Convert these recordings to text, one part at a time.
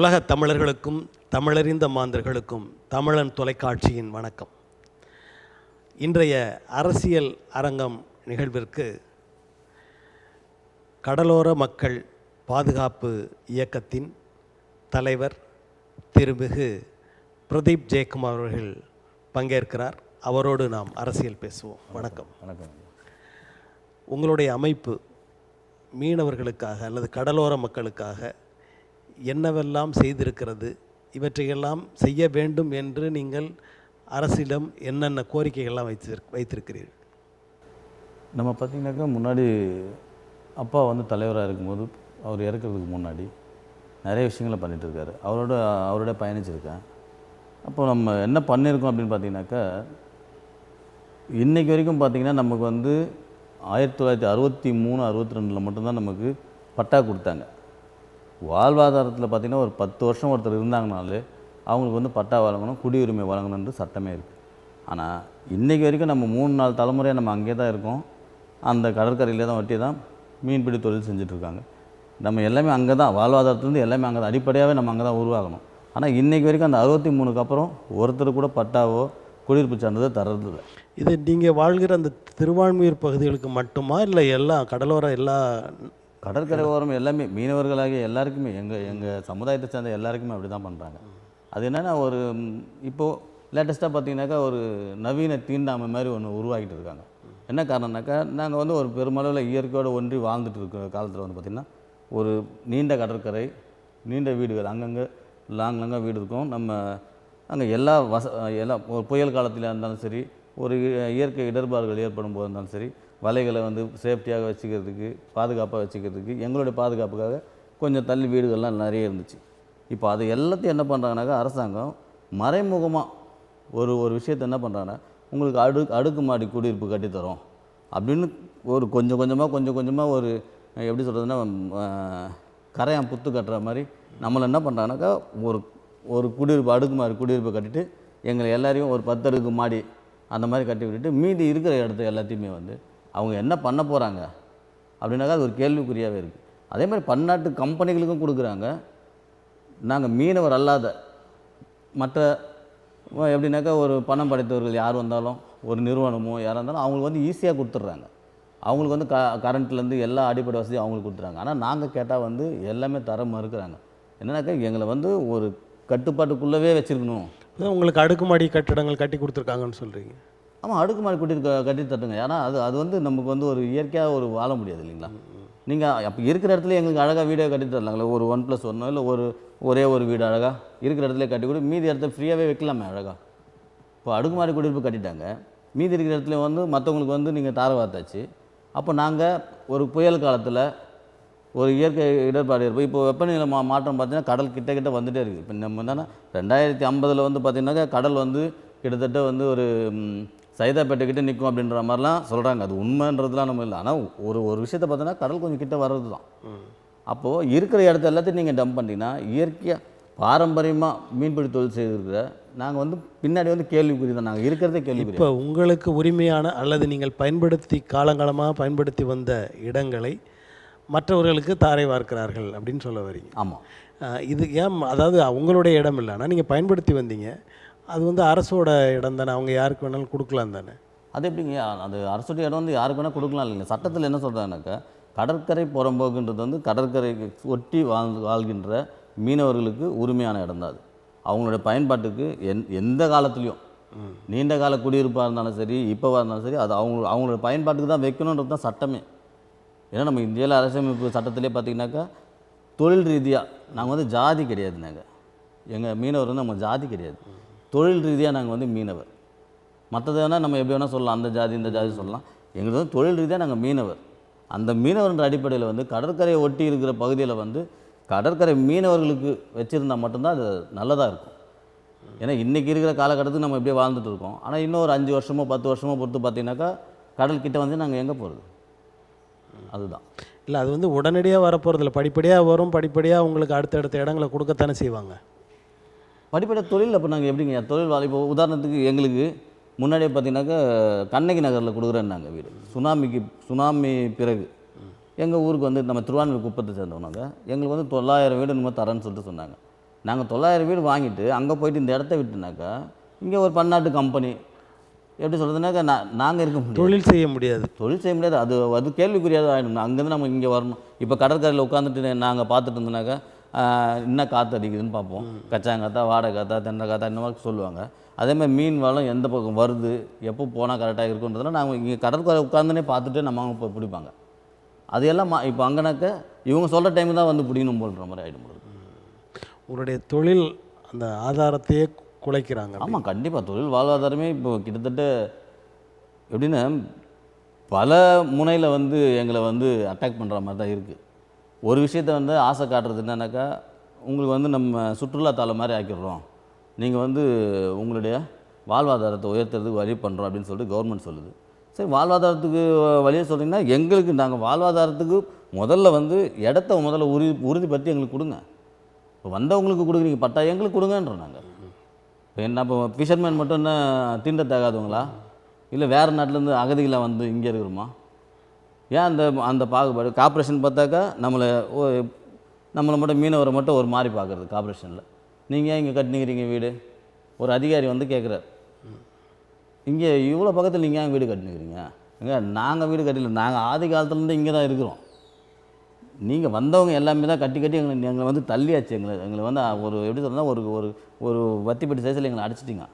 உலகத் தமிழர்களுக்கும் தமிழறிந்த மாந்தர்களுக்கும் தமிழன் தொலைக்காட்சியின் வணக்கம். இன்றைய அரசியல் அரங்கம் நிகழ்விற்கு கடலோர மக்கள் பாதுகாப்பு இயக்கத்தின் தலைவர் திருமிகு பிரதீப் ஜெயக்குமார் அவர்கள் பங்கேற்கிறார். அவரோடு நாம் அரசியல் பேசுவோம். வணக்கம். வணக்கம். உங்களுடைய அமைப்பு மீனவர்களுக்காக அல்லது கடலோர மக்களுக்காக என்னவெல்லாம் செய்திருக்கிறது, இவற்றையெல்லாம் செய்ய வேண்டும் என்று நீங்கள் அரசிடம் என்னென்ன கோரிக்கைகள்லாம் வைத்திருக்கிறீர்கள்? நம்ம பார்த்திங்கனாக்கா முன்னாடி அப்பா தலைவராக இருக்கும்போது அவர் இறக்கிறதுக்கு முன்னாடி நிறைய விஷயங்களை பண்ணிகிட்டு இருக்காரு. அவரோட பயணிச்சிருக்கேன். அப்போ நம்ம என்ன பண்ணியிருக்கோம் அப்படின்னு பார்த்தீங்கன்னாக்கா, இன்றைக்கி வரைக்கும் பார்த்திங்கன்னா நமக்கு 1963 62 மட்டும்தான் நமக்கு பட்டா கொடுத்தாங்க. வாழ்வாதாரத்தில் பார்த்திங்கன்னா ஒரு 10 வருஷம் ஒருத்தர் இருந்தாங்கனாலே அவங்களுக்கு பட்டா வழங்கணும், குடியுரிமை வழங்கணுன்ற சட்டமே இருக்குது. ஆனால் இன்றைக்கி வரைக்கும் நம்ம 3-4 தலைமுறையாக நம்ம அங்கே தான் இருக்கோம். அந்த கடற்கரையிலே தான் வட்டி தான் மீன்பிடி தொழில் செஞ்சிட்ருக்காங்க. நம்ம எல்லாமே அங்கே தான், வாழ்வாதாரத்துலேருந்து எல்லாமே அங்கே தான், அடிப்படையாகவே நம்ம அங்கே தான் உருவாகணும். ஆனால் இன்றைக்கி வரைக்கும் அந்த 63க்கு அப்புறம் ஒருத்தர் கூட பட்டாவோ குடியிருப்பு சான்றிதழ் தர்றதில்லை. இது நீங்கள் வாழ்கிற அந்த திருவான்மியூர் பகுதிகளுக்கு மட்டுமா, இல்லை எல்லா கடலோர எல்லா கடற்கரை ஓரம் எல்லாமே மீனவர்களாகிய எல்லாருக்குமே, எங்கள் சமுதாயத்தை சேர்ந்த எல்லாருக்குமே அப்படி தான் பண்ணுறாங்க. அது என்னென்னா, ஒரு இப்போது லேட்டஸ்ட்டாக பார்த்திங்கனாக்கா ஒரு நவீன தீண்டாமை மாதிரி ஒன்று உருவாக்கிட்டு இருக்காங்க. என்ன காரணம்னாக்கா, நாங்கள் ஒரு பெருமளவில் இயற்கையோடு ஒன்றி வாழ்ந்துட்டு இருக்கிற காலத்தில் பார்த்திங்கன்னா ஒரு நீண்ட கடற்கரை, நீண்ட வீடுகள், அங்கங்கே லாங்காக வீடு இருக்கும். நம்ம அங்கே எல்லாம் ஒரு புயல் காலத்தில் இருந்தாலும் சரி, ஒரு இயற்கை இடர்பாடுகள் ஏற்படும் போது இருந்தாலும் சரி, வலைகளை சேஃப்டியாக வச்சுக்கிறதுக்கு, பாதுகாப்பாக வச்சுக்கிறதுக்கு, எங்களுடைய பாதுகாப்புக்காக கொஞ்சம் தள்ளி வீடுகள்லாம் நிறைய இருந்துச்சு. இப்போ அது எல்லாத்தையும் என்ன பண்ணுறாங்கனாக்கா, அரசாங்கம் மறைமுகமாக ஒரு விஷயத்தை என்ன பண்ணுறாங்கன்னா, உங்களுக்கு அடுக்குமாடி குடியிருப்பு கட்டித்தரோம் அப்படின்னு ஒரு கொஞ்சம் கொஞ்சமாக ஒரு எப்படி சொல்கிறதுன்னா, கரையான் புத்து கட்டுற மாதிரி நம்மளை என்ன பண்ணுறாங்கனாக்கா, ஒரு குடியிருப்பு அடுக்குமாடி குடியிருப்பை கட்டிட்டு எங்களை எல்லாரையும் ஒரு 10 அடுக்கு மாடி அந்த மாதிரி கட்டி விட்டுட்டு மீதி இருக்கிற இடத்த எல்லாத்தையுமே அவங்க என்ன பண்ண போகிறாங்க அப்படின்னாக்கா அது ஒரு கேள்விக்குறியாகவே இருக்குது. அதே மாதிரி பன்னாட்டு கம்பெனிகளுக்கும் கொடுக்குறாங்க. நாங்கள் மீனவர் அல்லாத மற்ற எப்படின்னாக்கா ஒரு பணம் படைத்தவர்கள் யார் வந்தாலும், ஒரு நிறுவனமோ யாராக இருந்தாலும் அவங்களுக்கு ஈஸியாக கொடுத்துட்றாங்க. அவங்களுக்கு கரண்ட்லேருந்து எல்லா அடிப்படை வசதியும் அவங்களுக்கு கொடுத்துறாங்க. ஆனால் நாங்கள் கேட்டால் எல்லாமே தர மறுக்கிறாங்க. என்னன்னாக்கா, எங்களை ஒரு கட்டுப்பாட்டுக்குள்ளவே வச்சுருக்கணும். உங்களுக்கு அடுக்குமாடி கட்டிடங்கள் கட்டி கொடுத்துருக்காங்கன்னு சொல்கிறீங்க? ஆமாம், அடுக்குமாடி கட்டி தட்டுங்க. ஏன்னா அது நமக்கு ஒரு இயற்கையாக வாழ முடியாது இல்லைங்களா? நீங்கள் அப்போ இருக்கிற இடத்துல எங்களுக்கு அழகாக வீடே கட்டி தரலாங்களே, ஒரு 1+1 இல்லை ஒரே ஒரு வீடு அழகாக இருக்கிற இடத்துல கட்டி கூட மீதி இடத்த ஃப்ரீயாகவே வைக்கலாமே அழகாக. இப்போ அடுக்குமாடி குடியிருப்பு கட்டிட்டாங்க, மீதி இருக்கிற இடத்துல மற்றவங்களுக்கு நீங்கள் தார வார்த்தாச்சு. அப்போ நாங்கள் ஒரு புயல் காலத்தில் ஒரு இயற்கை இடர்பாடு இருப்போம். இப்போ வெப்பநிலை மாற்றம் பார்த்திங்கன்னா கடல் கிட்ட வந்துகிட்டே இருக்குது. இப்போ நம்ம 2050 பார்த்திங்கனாக்கா கடல் கிட்டத்தட்ட ஒரு சைதாப்பேட்டை கிட்டே நிற்கும் அப்படின்ற மாதிரிலாம் சொல்கிறாங்க. அது உண்மைன்றதுலாம் நம்ம இல்லை. ஆனால் ஒரு விஷயத்தை பார்த்தோன்னா கடல் கொஞ்சம் கிட்ட வர்றது தான். அப்போது இருக்கிற இடத்த எல்லாத்தையும் நீங்கள் டம்ப் பண்ணிட்டீங்கன்னா, இயற்கையாக பாரம்பரியமாக மீன்பிடி தொழில் செய்திருக்கிற நாங்கள் பின்னாடி கேள்விக்குறி தான். நாங்கள் இருக்கிறதே கேள்விக்குறி. இப்போ உங்களுக்கு உரிமையான அல்லது நீங்கள் காலங்காலமாக பயன்படுத்தி வந்த இடங்களை மற்றவர்களுக்கு தாரை வார்க்கிறார்கள் அப்படின்னு சொல்ல வரீங்க? ஆமாம். இது ஏன், அதாவது உங்களுடைய இடம் இல்லைன்னா நீங்கள் பயன்படுத்தி வந்தீங்க, அது அரசோட இடம் தானே, அவங்க யாருக்கு வேணாலும் கொடுக்கலாம் தானே? அது எப்படிங்க? அது அரசுடைய இடம் யாருக்கு வேணால் கொடுக்கலாம் இல்லைங்க. சட்டத்தில் என்ன சொல்கிறாங்கனாக்கா, கடற்கரை புறம்போக்குன்றது கடற்கரைக்கு ஒட்டி வாழ்கின்ற மீனவர்களுக்கு உரிமையான இடம் தான் அது. அவங்களுடைய பயன்பாட்டுக்கு எந்த காலத்துலேயும், நீண்ட கால குடியிருப்பாக இருந்தாலும் சரி, இப்போவாக இருந்தாலும் சரி, அது அவங்களோட பயன்பாட்டுக்கு தான் வைக்கணுன்றது தான் சட்டமே. ஏன்னா நம்ம இந்தியாவில் அரசியலமைப்பு சட்டத்திலே பார்த்திங்கனாக்கா, தொழில் ரீதியாக நாங்கள் ஜாதி கிடையாது. எங்கள் மீனவர் நம்ம ஜாதி கிடையாது. தொழில் ரீதியாக நாங்கள் மீனவர். மற்றது வேணால் நம்ம எப்படி வேணால் சொல்லலாம், அந்த ஜாதி இந்த ஜாதி சொல்லலாம். எங்களுக்கு தொழில் ரீதியாக நாங்கள் மீனவர். அந்த மீனவர்ன்ற அடிப்படையில் கடற்கரையை ஒட்டி இருக்கிற பகுதியில் கடற்கரை மீனவர்களுக்கு வச்சுருந்தால் மட்டும்தான் அது நல்லதாக இருக்கும். ஏன்னா இன்றைக்கி இருக்கிற காலகட்டத்துக்கு நம்ம எப்படியே வாழ்ந்துட்டு இருக்கோம். ஆனால் இன்னும் ஒரு 5 வருஷமோ 10 வருஷமோ பொறுத்து பார்த்திங்கனாக்கா கடல் கிட்டே நாங்கள் எங்கே போகிறது? அதுதான் இல்லை, அது உடனடியாக வரப்போகிறதில்ல, படிப்படியாக வரும். படிப்படியாக உங்களுக்கு அடுத்தடுத்த இடங்களை கொடுக்கத்தானே செய்வாங்க. படிப்படியாக தொழில். அப்போ நாங்கள் எப்படிங்க தொழில் இப்போ உதாரணத்துக்கு எங்களுக்கு முன்னாடியே பார்த்திங்கனாக்கா கண்ணகி நகரில் கொடுக்குறேன்னாங்க வீடு. சுனாமி பிறகு எங்கள் ஊருக்கு நம்ம திருவான்மியூர் குப்பத்தை சேர்ந்தவங்க எங்களுக்கு 900 வீடு நம்ம தரேன்னு சொல்லிட்டு சொன்னாங்க. நாங்கள் 900 வீடு வாங்கிட்டு அங்கே போயிட்டு இந்த இடத்த விட்டுனாக்கா இங்கே ஒரு பன்னாட்டு கம்பெனி எப்படி சொல்கிறதுனாக்கா நாங்கள் இருக்க முடியும், தொழில் செய்ய முடியாது. தொழில் செய்ய முடியாது. அது கேள்விக்குரியாத ஆகிடும். அங்கேருந்து நம்ம இங்கே வரணும். இப்போ கடற்கரையில் உட்காந்துட்டு நாங்கள் பார்த்துட்டு இருந்தோனாக்கா என்ன காற்று அடிக்குதுன்னு பார்ப்போம். கச்சாங்காத்தா, வாடகை காத்தா, தென்னை காத்தா, இந்த மாதிரி சொல்லுவாங்க. அதேமாதிரி மீன் வளம் எந்த பக்கம் வருது, எப்போ போனால் கரெக்டாக இருக்குன்றதுலாம் நாங்கள் இங்கே கடற்கரை உட்காந்துனே பார்த்துட்டு நம்ம அவங்க போய் பிடிப்பாங்க. அது எல்லாம் இப்போ அங்கேனாக்க இவங்க சொல்கிற டைம் தான் வந்து பிடிக்கணும் போன்ற மாதிரி ஆகிடும். உங்களுடைய தொழில் அந்த ஆதாரத்தையே குலைக்கிறாங்க. ஆமாம், கண்டிப்பாக தொழில் வாழ்வாதாரமே இப்போ கிட்டத்தட்ட எப்படின்னா பல முனையில் வந்து எங்களை வந்து அட்டாக் பண்ணுற மாதிரி தான் இருக்குது. ஒரு விஷயத்த வந்து ஆசை காட்டுறது என்னன்னாக்கா, உங்களுக்கு வந்து நம்ம சுற்றுலாத்தலம் மாதிரி ஆக்கிடுறோம், நீங்கள் வந்து உங்களுடைய வாழ்வாதாரத்தை உயர்த்துறதுக்கு வழி பண்ணுறோம் அப்படின்னு சொல்லிட்டு கவர்மெண்ட் சொல்லுது. சரி, வாழ்வாதாரத்துக்கு வழியை சொல்கிறீங்கன்னா எங்களுக்கு நாங்கள் வாழ்வாதாரத்துக்கு முதல்ல வந்து இடத்த முதல்ல உறுதிப்படுத்தி எங்களுக்கு கொடுங்க. இப்போ வந்தவங்களுக்கு கொடுக்குறீங்க, பட்டா எங்களுக்கு கொடுங்கன்றோம். நாங்கள் இப்போ ஃபிஷர்மேன் மட்டும் என்ன தீண்டத்தகாதவங்களா, இல்லை வேறு நாட்டிலேருந்து அகதிகளாக வந்து இங்கே இருக்கிறோமா? ஏன் அந்த பாகுபாடு? கார்ப்பரேஷன் பார்த்தாக்கா நம்மளை மட்டும் மீனவரை மட்டும் ஒரு மாதிரி பார்க்குறது. கார்ப்பரேஷனில் நீங்கள் ஏன் இங்கே கட்டினுக்கிறீங்க வீடு? ஒரு அதிகாரி வந்து கேட்குறாரு, இங்கே இவ்வளோ பக்கத்தில் நீங்கள் ஏன் வீடு கட்டினுக்கிறீங்க? எங்க நாங்கள் வீடு கட்டல, நாங்கள் ஆதி காலத்துலேருந்து இங்கே தான் இருக்கிறோம். நீங்கள் வந்தவங்க எல்லாமே தான் கட்டி எங்களை வந்து தள்ளியாச்சு. எங்களை வந்து ஒரு எப்படி சொல்கிறதா ஒரு வத்திப்பட்டி சைஸில் எங்களை அடிச்சிட்டிங்க.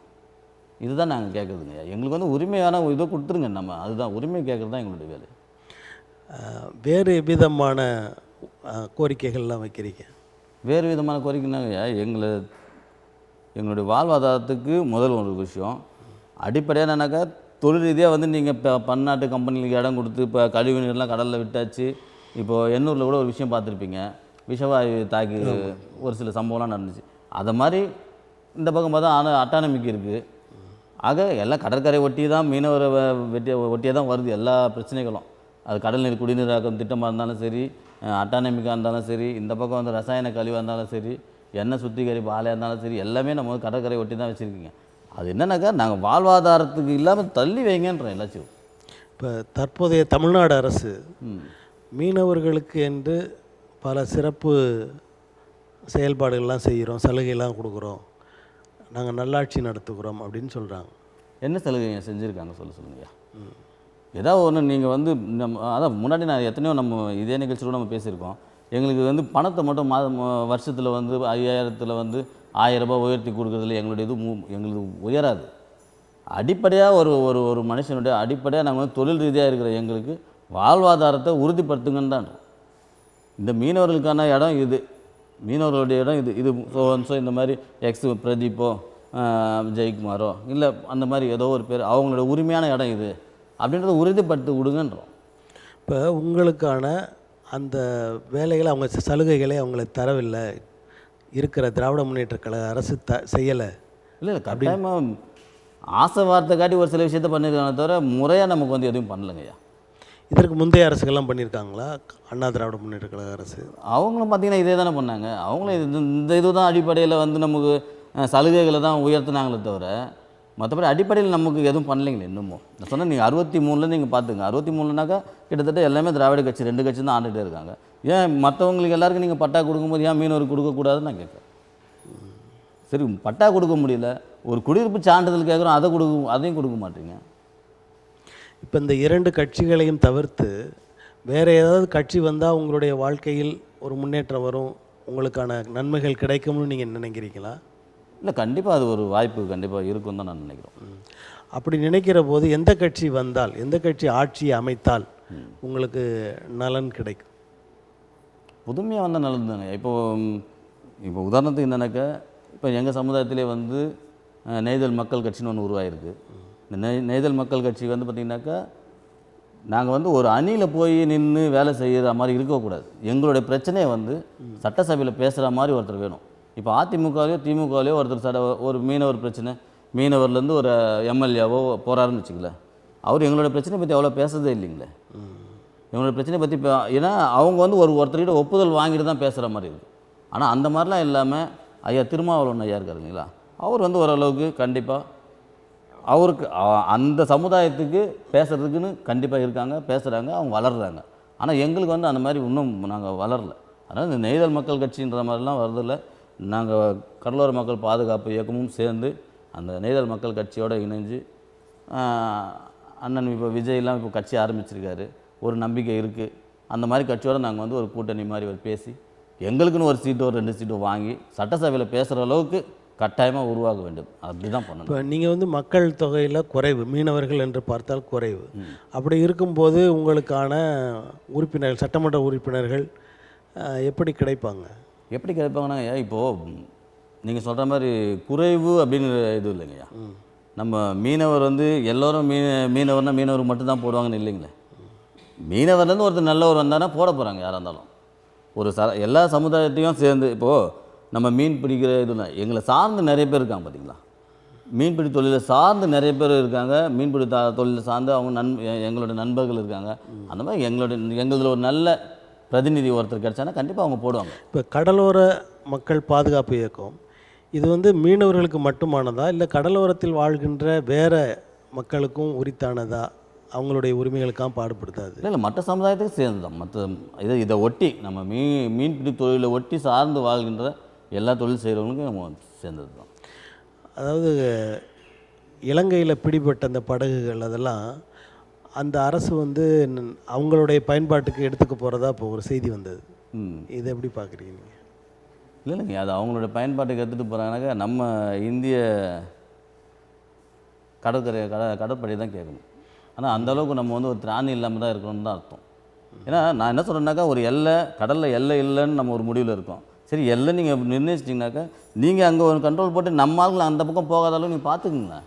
இதுதான் நாங்கள் கேட்குறதுங்க. எங்களுக்கு வந்து உரிமையான இதை கொடுத்துருங்க. நம்ம அதுதான் உரிமை கேட்குறது தான் எங்களுடைய வேலை. வேறு விதமான கோரிக்கைகள்லாம் வைக்கிறீங்க? வேறு விதமான கோரிக்கைனாங்க எங்களுடைய வாழ்வாதாரத்துக்கு முதல் ஒரு விஷயம் அடிப்படையாக என்னன்னாக்கா, தொழில் ரீதியாக வந்து நீங்கள் இப்போ பன்னாட்டு கம்பெனிகளுக்கு இடம் கொடுத்து இப்போ கழிவு நீர்லாம் கடலில் விட்டாச்சு. இப்போது எண்ணூரில் கூட ஒரு விஷயம் பார்த்துருப்பீங்க, விஷவாயு தாக்கி ஒரு சில சம்பவம்லாம் நடந்துச்சு. அதை மாதிரி இந்த பக்கம் பார்த்தா அட்டானமிக்கு இருக்குது. ஆக எல்லாம் கடற்கரை ஒட்டி தான், மீனவரை ஒட்டியே தான் வருது எல்லா பிரச்சனைகளும். அது கடல் நீர் குடிநீராக்கம் திட்டமாக இருந்தாலும் சரி, அட்டானமிக்காக இருந்தாலும் சரி, இந்த பக்கம் வந்து ரசாயன கழிவாக இருந்தாலும் சரி, எண்ணெய் சுத்திகரிப்பு ஆலையாக இருந்தாலும் சரி, எல்லாமே நம்ம வந்து கடற்கரை ஒட்டி தான் வச்சுருக்கீங்க. அது என்னன்னாக்கா, நாங்கள் வாழ்வாதாரத்துக்கு இல்லாமல் தள்ளி வைங்கன்றோம் எல்லாத்தையும். இப்போ தற்போதைய தமிழ்நாடு அரசு மீனவர்களுக்கு என்று பல சிறப்பு செயல்பாடுகள்லாம் செய்கிறோம், சலுகைலாம் கொடுக்குறோம், நாங்கள் நல்லாட்சி நடத்துகிறோம் அப்படின்னு சொல்கிறாங்க. என்ன சலுகைங்க செஞ்சுருக்காங்க சொல்லுங்கய்யா. ஏதாவது ஒன்று நீங்கள் வந்து அதான் முன்னாடி நான் எத்தனையோ நம்ம இதே நிகழ்ச்சியோடு நம்ம பேசியிருக்கோம். எங்களுக்கு வந்து பணத்தை மட்டும் வருஷத்தில் வந்து 5000 வந்து 1000 ரூபாய் உயர்த்தி கொடுக்குறதுல எங்களுடைய எங்களுக்கு உயராது. அடிப்படையாக ஒரு மனுஷனுடைய அடிப்படையாக நாங்கள் வந்து தொழில் ரீதியாக இருக்கிற எங்களுக்கு வாழ்வாதாரத்தை உறுதிப்படுத்துங்கன்னு தான். இந்த மீனவர்களுக்கான இடம் இது, மீனவர்களுடைய இடம் இது ஸோ இந்த மாதிரி பிரதீப்போ ஜெயக்குமாரோ இல்லை அந்த மாதிரி ஏதோ ஒரு பேர், அவங்களோட உரிமையான இடம் இது அப்படின்றத உறுதிப்படுத்தி விடுங்கன்றோம். இப்போ உங்களுக்கான அந்த வேலைகளை அவங்க சலுகைகளை அவங்களுக்கு தரவில்லை, இருக்கிற திராவிட முன்னேற்ற கழக அரசு செய்யலை. இல்லை கட்டாயமாக ஆசை வார்த்தை காட்டி ஒரு சில விஷயத்த பண்ணியிருக்காங்க தவிர முறையாக நமக்கு வந்து எதுவும் பண்ணலைங்கய்யா. இதற்கு முந்தைய அரசுகள்லாம் பண்ணியிருக்காங்களா? அண்ணா திராவிட முன்னேற்ற கழக அரசு அவங்களும் பார்த்திங்கன்னா இதே தானே பண்ணாங்க. அவங்களும் இந்த இது தான் அடிப்படையில் வந்து நமக்கு சலுகைகளை தான் உயர்த்தினாங்களே தவிர மற்றபடி அடிப்படையில் நமக்கு எதுவும் பண்ணலைங்களே இன்னமும். நான் சொன்னேன், நீங்கள் 63 நீங்கள் பார்த்துங்க. 63நாக்கா கிட்டத்தட்ட எல்லாமே திராவிட கட்சி 2 கட்சி தான் ஆண்டுகிட்டே இருக்காங்க. ஏன் மற்றவங்களுக்கு எல்லாருக்கும் நீங்கள் பட்டா கொடுக்கும்போது ஏன் மீனவருக்கு கொடுக்கக்கூடாதுன்னு நான் கேட்குறேன். சரி, பட்டா கொடுக்க முடியல, ஒரு குடியிருப்பு சான்றிதழ் கேட்குறோம், அதையும் கொடுக்க மாட்டீங்க. இப்போ இந்த 2 கட்சிகளையும் தவிர்த்து வேறு ஏதாவது கட்சி வந்தால் உங்களுடைய வாழ்க்கையில் ஒரு முன்னேற்றம் வரும், உங்களுக்கான நன்மைகள் கிடைக்கும்னு நீங்கள் நினைக்கிறீங்களா? இல்லை, கண்டிப்பாக அது ஒரு வாய்ப்பு கண்டிப்பாக இருக்கும் தான் நான் நினைக்கிறோம். அப்படி நினைக்கிற போது எந்த கட்சி வந்தால், எந்த கட்சி ஆட்சியை அமைத்தால் உங்களுக்கு நலன் கிடைக்கும்? புதுமையாக வந்தால் நல்லது தானே. இப்போ உதாரணத்துக்கு என்னன்னாக்கா, இப்போ எங்கள் சமுதாயத்திலே வந்து நெய்தல் மக்கள் கட்சின்னு ஒன்று உருவாகிருக்கு. இந்த நெய்தல் மக்கள் கட்சி வந்து பார்த்திங்கனாக்கா, நாங்கள் வந்து ஒரு அணியில் போய் நின்று வேலை செய்கிற மாதிரி இருக்கக்கூடாது. எங்களுடைய பிரச்சனையை வந்து சட்டசபையில் பேசுகிற மாதிரி ஒருத்தர் வேணும். இப்போ அதிமுகலையோ திமுகலையோ ஒருத்தர் ஒரு மீனவர் பிரச்சனை, மீனவர்லேருந்து ஒரு எம்எல்ஏவோ போகிறாருன்னு வச்சுக்கல, அவர் எங்களோட பிரச்சனையை பற்றி அவ்வளோ பேசுறதே இல்லைங்களே. எங்களோட பிரச்சனையை பற்றி ஏன்னா அவங்க வந்து ஒருத்தர்கிட்ட ஒப்புதல் வாங்கிட்டு தான் பேசுகிற மாதிரி இருக்குது. ஆனால் அந்த மாதிரிலாம் இல்லாமல் ஐயா திருமாவளவன் ஐயா இருக்காருங்களா, அவர் வந்து ஓரளவுக்கு கண்டிப்பாக அவருக்கு அந்த சமுதாயத்துக்கு பேசுகிறதுக்குன்னு கண்டிப்பாக இருக்காங்க, பேசுகிறாங்க, அவங்க வளர்கிறாங்க. ஆனால் எங்களுக்கு வந்து அந்த மாதிரி இன்னும் நாங்கள் வளரல. அதனால் இந்த நெய்தல் மக்கள் கட்சின்ற மாதிரிலாம் வரதில்லை. நாங்கள் கடலோர மக்கள் பாதுகாப்பு இயக்கமும் சேர்ந்து அந்த நெய்தல் மக்கள் கட்சியோடு இணைஞ்சு அண்ணன் இப்போ விஜய்லாம் இப்போ கட்சி ஆரம்பிச்சிருக்காரு, ஒரு நம்பிக்கை இருக்குது. அந்த மாதிரி கட்சியோடு நாங்கள் வந்து ஒரு கூட்டணி மாதிரி ஒரு பேசி எங்களுக்குன்னு ஒரு சீட்டோ 2 சீட்டோ வாங்கி சட்டசபையில் பேசுகிற அளவுக்கு கட்டாயமாக உருவாக வேண்டும். அப்படி தான் பண்ணணும். இப்போ நீங்கள் வந்து மக்கள் தொகையில் குறைவு, மீனவர்கள் என்று பார்த்தால் குறைவு. அப்படி இருக்கும்போது உங்களுக்கான உறுப்பினர்கள், சட்டமன்ற உறுப்பினர்கள் எப்படி கிடைப்பாங்க? எப்படி கிடைப்பாங்கன்னா, இப்போது நீங்கள் சொல்கிற மாதிரி குறைவு அப்படிங்கிற இது இல்லைங்கய்யா. நம்ம மீனவர் வந்து எல்லோரும் மீனவர்னா மீனவர் மட்டும்தான் போடுவாங்கன்னு இல்லைங்களே. மீனவர்லேருந்து ஒருத்தர் நல்லவர் வந்தாங்கன்னா போட போகிறாங்க யாராக இருந்தாலும். ஒரு எல்லா சமுதாயத்தையும் சேர்ந்து இப்போது நம்ம மீன் பிடிக்கிற இதுனா எங்களை சார்ந்து நிறைய பேர் இருக்காங்க பார்த்தீங்களா. மீன்பிடி தொழிலை சார்ந்து நிறைய பேர் இருக்காங்க. மீன்பிடி தொழிலை சார்ந்து அவங்க எங்களோட நண்பர்கள் இருக்காங்க. அந்த மாதிரி எங்களதில் ஒரு நல்ல பிரதிநிதி ஒருத்தர் கிடைச்சானா கண்டிப்பாக அவங்க போடுவாங்க. இப்போ கடலோர மக்கள் பாதுகாப்பு இயக்கம் இது வந்து மீனவர்களுக்கு மட்டுமானதா, இல்லை கடலோரத்தில் வாழ்கின்ற வேறு மக்களுக்கும் உரித்தானதா, அவங்களுடைய உரிமைகளுக்காக பாடுபடுத்தாது? இல்லை மற்ற சமுதாயத்துக்கு சேர்ந்து தான். மற்ற இதை ஒட்டி நம்ம மீன்பிடி தொழிலை ஒட்டி சார்ந்து வாழ்கின்ற எல்லா தொழில் செய்கிறவங்களுக்கும் நம்ம சேர்ந்தது தான். அதாவது இலங்கையில் பிடிபட்ட அந்த படகுகள் அதெல்லாம் அந்த அரசு வந்து அவங்களுடைய பயன்பாட்டுக்கு எடுத்துக்க போகிறதா இப்போ ஒரு செய்தி வந்தது. இதை எப்படி பார்க்குறீங்க நீங்கள்? இல்லைங்க, அது அவங்களோட பயன்பாட்டுக்கு எடுத்துகிட்டு போகிறாங்கனாக்கா நம்ம இந்திய கடற்படை தான் கேட்கணும். ஆனால் அந்தளவுக்கு நம்ம வந்து ஒரு திராணி இல்லாமல் தான் இருக்கணும்னு தான் அர்த்தம். ஏன்னா நான் என்ன சொல்கிறேன்னாக்கா, ஒரு கடலில் எல்லை இல்லைன்னு நம்ம ஒரு முடிவில் இருக்கோம். சரி, எல்லை நீங்கள் நிர்ணயிச்சிட்டிங்கனாக்கா நீங்கள் அங்கே ஒரு கண்ட்ரோல் போட்டு நம்ம ஆளுங்களை அந்த பக்கம் போகாத அளவு நீங்கள் பார்த்துக்குங்க.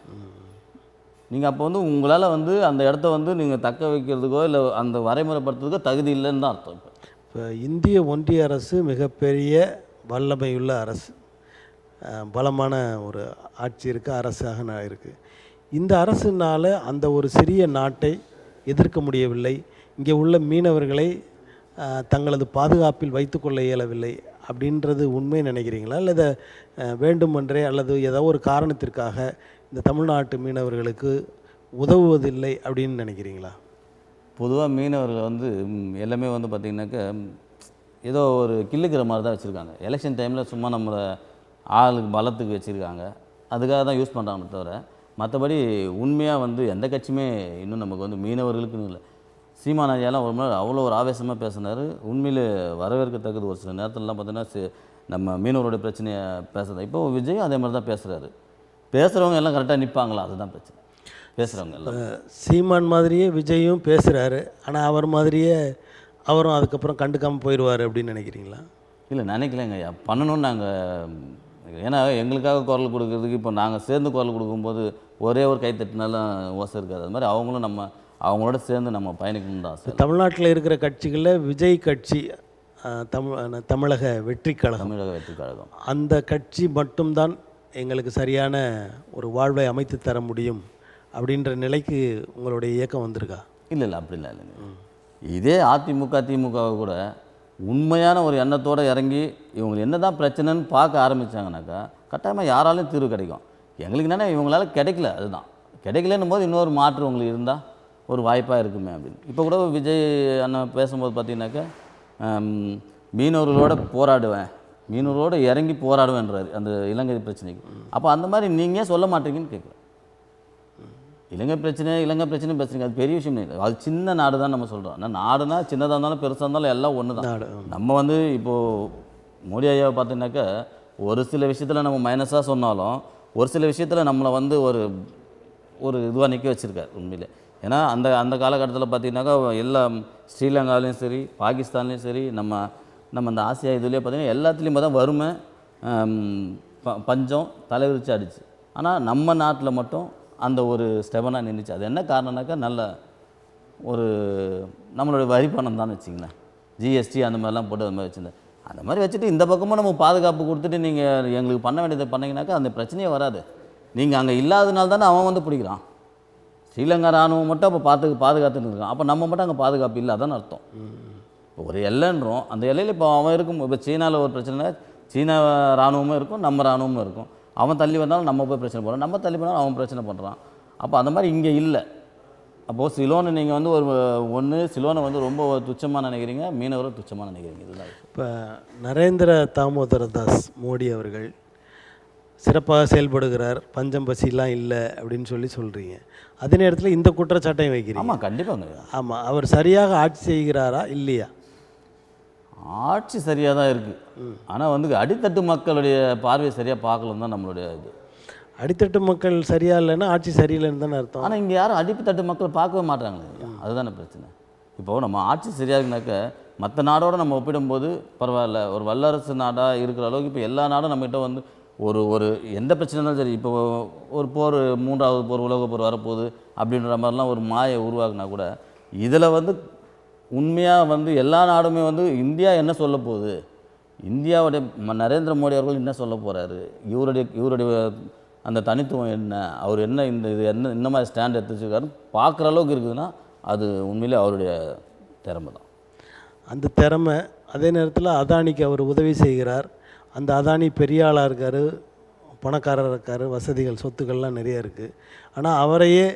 நீங்கள் அப்போ வந்து உங்களால் வந்து அந்த இடத்த வந்து நீங்கள் தக்க வைக்கிறதுக்கோ இல்லை அந்த வரைமுறைப்படுத்துறதுக்கோ தகுதி இல்லைன்னு தான் அர்த்தம். இப்போ இந்திய ஒன்றிய அரசு மிகப்பெரிய வல்லமையுள்ள அரசு, பலமான ஒரு ஆட்சி இருக்குது, அரசாக இருக்குது. இந்த அரசுனால் அந்த ஒரு சிறிய நாட்டை எதிர்க்க முடியவில்லை, இங்கே உள்ள மீனவர்களை தங்களது பாதுகாப்பில் வைத்துக்கொள்ள இயலவில்லை அப்படின்றது உண்மை நினைக்கிறீங்களா? இல்லை இதை வேண்டுமென்றே அல்லது ஏதோ ஒரு காரணத்திற்காக இந்த தமிழ்நாட்டு மீனவர்களுக்கு உதவுவதில்லை அப்படின்னு நினைக்கிறீங்களா? பொதுவாக மீனவர்கள் வந்து எல்லாமே வந்து பார்த்திங்கனாக்கா ஏதோ ஒரு கிள்ளுக்கிற மாதிரி தான் வச்சுருக்காங்க. எலெக்ஷன் டைமில் சும்மா நம்மளை ஆளுக்கு பலத்துக்கு வச்சுருக்காங்க, அதுக்காக தான் யூஸ் பண்ணுறாங்க தவிர மற்றபடி உண்மையாக வந்து எந்த கட்சியுமே இன்னும் நமக்கு வந்து மீனவர்களுக்குன்னு இல்லை. சீமான் ஐயாலாம் ஒரு மாதிரி அவ்வளோ ஒரு ஆவேசமாக பேசினார். உண்மையில் வரவேற்கத்தக்கது. ஒரு சில நேரத்துலலாம் பார்த்தீங்கன்னா நம்ம மீனவரோட பிரச்சனையை பேசுகிறேன். இப்போ விஜயும் அதே மாதிரி தான் பேசுகிறாரு. பேசுகிறவங்க எல்லாம் கரெக்டாக நிற்பாங்களா, அதுதான் பிரச்சனை. பேசுகிறவங்க எல்லாம் சீமான் மாதிரியே விஜயும் பேசுகிறாரு, ஆனால் அவர் மாதிரியே அவரும் அதுக்கப்புறம் கண்டுக்காமல் போயிடுவார் அப்படின்னு நினைக்கிறீங்களா? இல்லை, நினைக்கலங்க ஐயா. பண்ணணும்னு நாங்கள், ஏன்னா எங்களுக்காக குரல் கொடுக்கறதுக்கு இப்போ நாங்கள் சேர்ந்து குரல் கொடுக்கும்போது ஒரே ஒரு கைத்தட்டினாலும் ஓசை இருக்காது. அது மாதிரி அவங்களும் அவங்களோட சேர்ந்து நம்ம பயணிக்கணும் தான். தமிழ்நாட்டில் இருக்கிற கட்சிகளில் விஜய் கட்சி, தமிழக வெற்றி கழகம், அந்த கட்சி மட்டும்தான் எங்களுக்கு சரியான ஒரு வாழ்வை அமைத்து தர முடியும் அப்படின்ற நிலைக்கு உங்களுடைய இயக்கம் வந்திருக்கா? இல்லை, அப்படிலாம் இல்லைங்க. இதே அதிமுக திமுகவை கூட உண்மையான ஒரு எண்ணத்தோடு இறங்கி இவங்க என்ன தான் பிரச்சனைன்னு பார்க்க ஆரம்பித்தாங்கனாக்கா கட்டாயமாக யாராலையும் தீர்வு கிடைக்கும். எங்களுக்கு என்னென்னா இவங்களால கிடைக்கல, அதுதான் கிடைக்கலன்னும் போது இன்னொரு மாற்று உங்களுக்கு இருந்தால் ஒரு வாய்ப்பாக இருக்குமே அப்படின்னு. இப்போ கூட விஜய் அண்ணன் பேசும்போது பார்த்தீங்கன்னாக்கா மீனவர்களோட போராடுவேன், மீனவர்களோடு இறங்கி போராடுவேன்றாரு அந்த இலங்கை பிரச்சனைக்கு. அப்போ அந்த மாதிரி நீங்கள் சொல்ல மாட்டீங்கன்னு கேட்குறேன். இலங்கை பிரச்சனை பேசுறீங்க, அது பெரிய விஷயம் இல்லை. அது சின்ன நாடு தான் நம்ம சொல்கிறோம். ஆனால் நாடுனா சின்னதாக இருந்தாலும் பெருசாக இருந்தாலும் எல்லாம் ஒன்று தான். நம்ம வந்து இப்போது மோடி ஐயாவை பார்த்தீங்கன்னாக்கா ஒரு சில விஷயத்தில் நம்ம மைனஸாக சொன்னாலும் ஒரு சில விஷயத்தில் நம்மளை வந்து ஒரு இதுவாக நிற்க வச்சுருக்காரு உண்மையிலே. ஏன்னா அந்த காலகட்டத்தில் பார்த்தீங்கன்னாக்கா எல்லாம் ஸ்ரீலங்காலையும் சரி பாகிஸ்தான்லேயும் சரி நம்ம அந்த ஆசியா இதுலேயே பார்த்தீங்கன்னா எல்லாத்துலேயும் பார்த்தா வறுமை, பஞ்சம் தலைவிரிச்சு அடிச்சு. ஆனால் நம்ம நாட்டில் மட்டும் அந்த ஒரு ஸ்டெபனாக நின்றுச்சு. அது என்ன காரணம்னாக்கா நல்ல ஒரு நம்மளுடைய வரி பணம் தான் வச்சிங்களேன், ஜிஎஸ்டி அந்த மாதிரிலாம் போட்டு அது மாதிரி வச்சுருந்தேன். அந்த மாதிரி வச்சுட்டு இந்த பக்கமும் நம்ம பாதுகாப்பு கொடுத்துட்டு நீங்கள் எங்களுக்கு பண்ண வேண்டியதை பண்ணிங்கனாக்கா அந்த பிரச்சனையே வராது. நீங்கள் அங்கே இல்லாதனால தானே அவன் வந்து பிடிக்கிறான். ஸ்ரீலங்கா இராணுவம் மட்டும் அப்போ பாதுகாத்துன்னு இருக்கான். அப்போ நம்ம மட்டும் அங்கே பாதுகாப்பு இல்லை, அதான் அர்த்தம். இப்போ ஒரு எல்லைன்றோம், அந்த எல்லையில் இப்போ அவன் இருக்கும். இப்போ சீனாவில் ஒரு பிரச்சனை, சீனா இராணுவமும் இருக்கும், நம்ம இராணுவமும் இருக்கும். அவன் தள்ளி வந்தாலும் நம்ம போய் பிரச்சனை பண்ணுறோம், நம்ம தள்ளி போனாலும் அவன் பிரச்சனை பண்ணுறான். அப்போ அந்த மாதிரி இங்கே இல்லை. அப்போது சிலோனை நீங்கள் வந்து ஒரு ஒன்று சிலோனை வந்து ரொம்ப துச்சமாக நினைக்கிறீங்க, மீனவரை துச்சமாக நினைக்கிறீங்க, இதுதான் விஷயம். இப்போ நரேந்திர தாமோதர தாஸ் மோடி அவர்கள் சிறப்பாக செயல்படுகிறார், பஞ்சம் பசிலாம் இல்லை அப்படின்னு சொல்கிறீங்க. அதே நேரத்தில் இந்த குற்றச்சாட்டையும் வைக்கிறீங்க. ஆமாம், கண்டிப்பாங்க. ஆமாம், அவர் சரியாக ஆட்சி செய்கிறாரா இல்லையா? ஆட்சி சரியாக தான் இருக்குது. ஆனால் வந்து அடித்தட்டு மக்களுடைய பார்வையை சரியாக பார்க்கலன்னு தான் நம்மளுடைய இது. அடித்தட்டு மக்கள் சரியா இல்லைன்னா ஆட்சி சரியில்லைன்னு தானே அர்த்தம். ஆனால் இங்கே யாரும் அடித்தட்டு மக்கள் பார்க்கவே மாட்டாங்களே, அதுதானே பிரச்சனை. இப்போது நம்ம ஆட்சி சரியாக இருக்குனாக்க மற்ற நாடோடு நம்ம ஒப்பிடும்போது பரவாயில்ல, ஒரு வல்லரசு நாடாக இருக்கிற அளவுக்கு இப்போ எல்லா நாடும் நம்மகிட்ட வந்து ஒரு எந்த பிரச்சனை இருந்தாலும் சரி, இப்போ ஒரு போர், 3வது போர், உலகப் போர் வரப்போகுது அப்படின்ற மாதிரிலாம் ஒரு மாயை உருவாக்குனா கூட இதில் வந்து உண்மையாக வந்து எல்லா நாடுமே வந்து இந்தியா என்ன சொல்ல போகுது, இந்தியாவுடைய நரேந்திர மோடி அவர்கள் என்ன சொல்ல போகிறாரு, இவருடைய அந்த தனித்துவம் என்ன, அவர் என்ன இது என்ன இந்த மாதிரி ஸ்டாண்ட் எடுத்து வச்சுருக்காருன்னு பார்க்குற அளவுக்கு இருக்குதுன்னா அது உண்மையிலே அவருடைய திறமை தான். அந்த திறமை. அதே நேரத்தில் அதானிக்கு அவர் உதவி செய்கிறார். அந்த அதானி பெரிய ஆளாக இருக்கார், பணக்காரராக இருக்கார், வசதிகள் சொத்துக்கள்லாம் நிறைய இருக்குது. ஆனால் அவரையே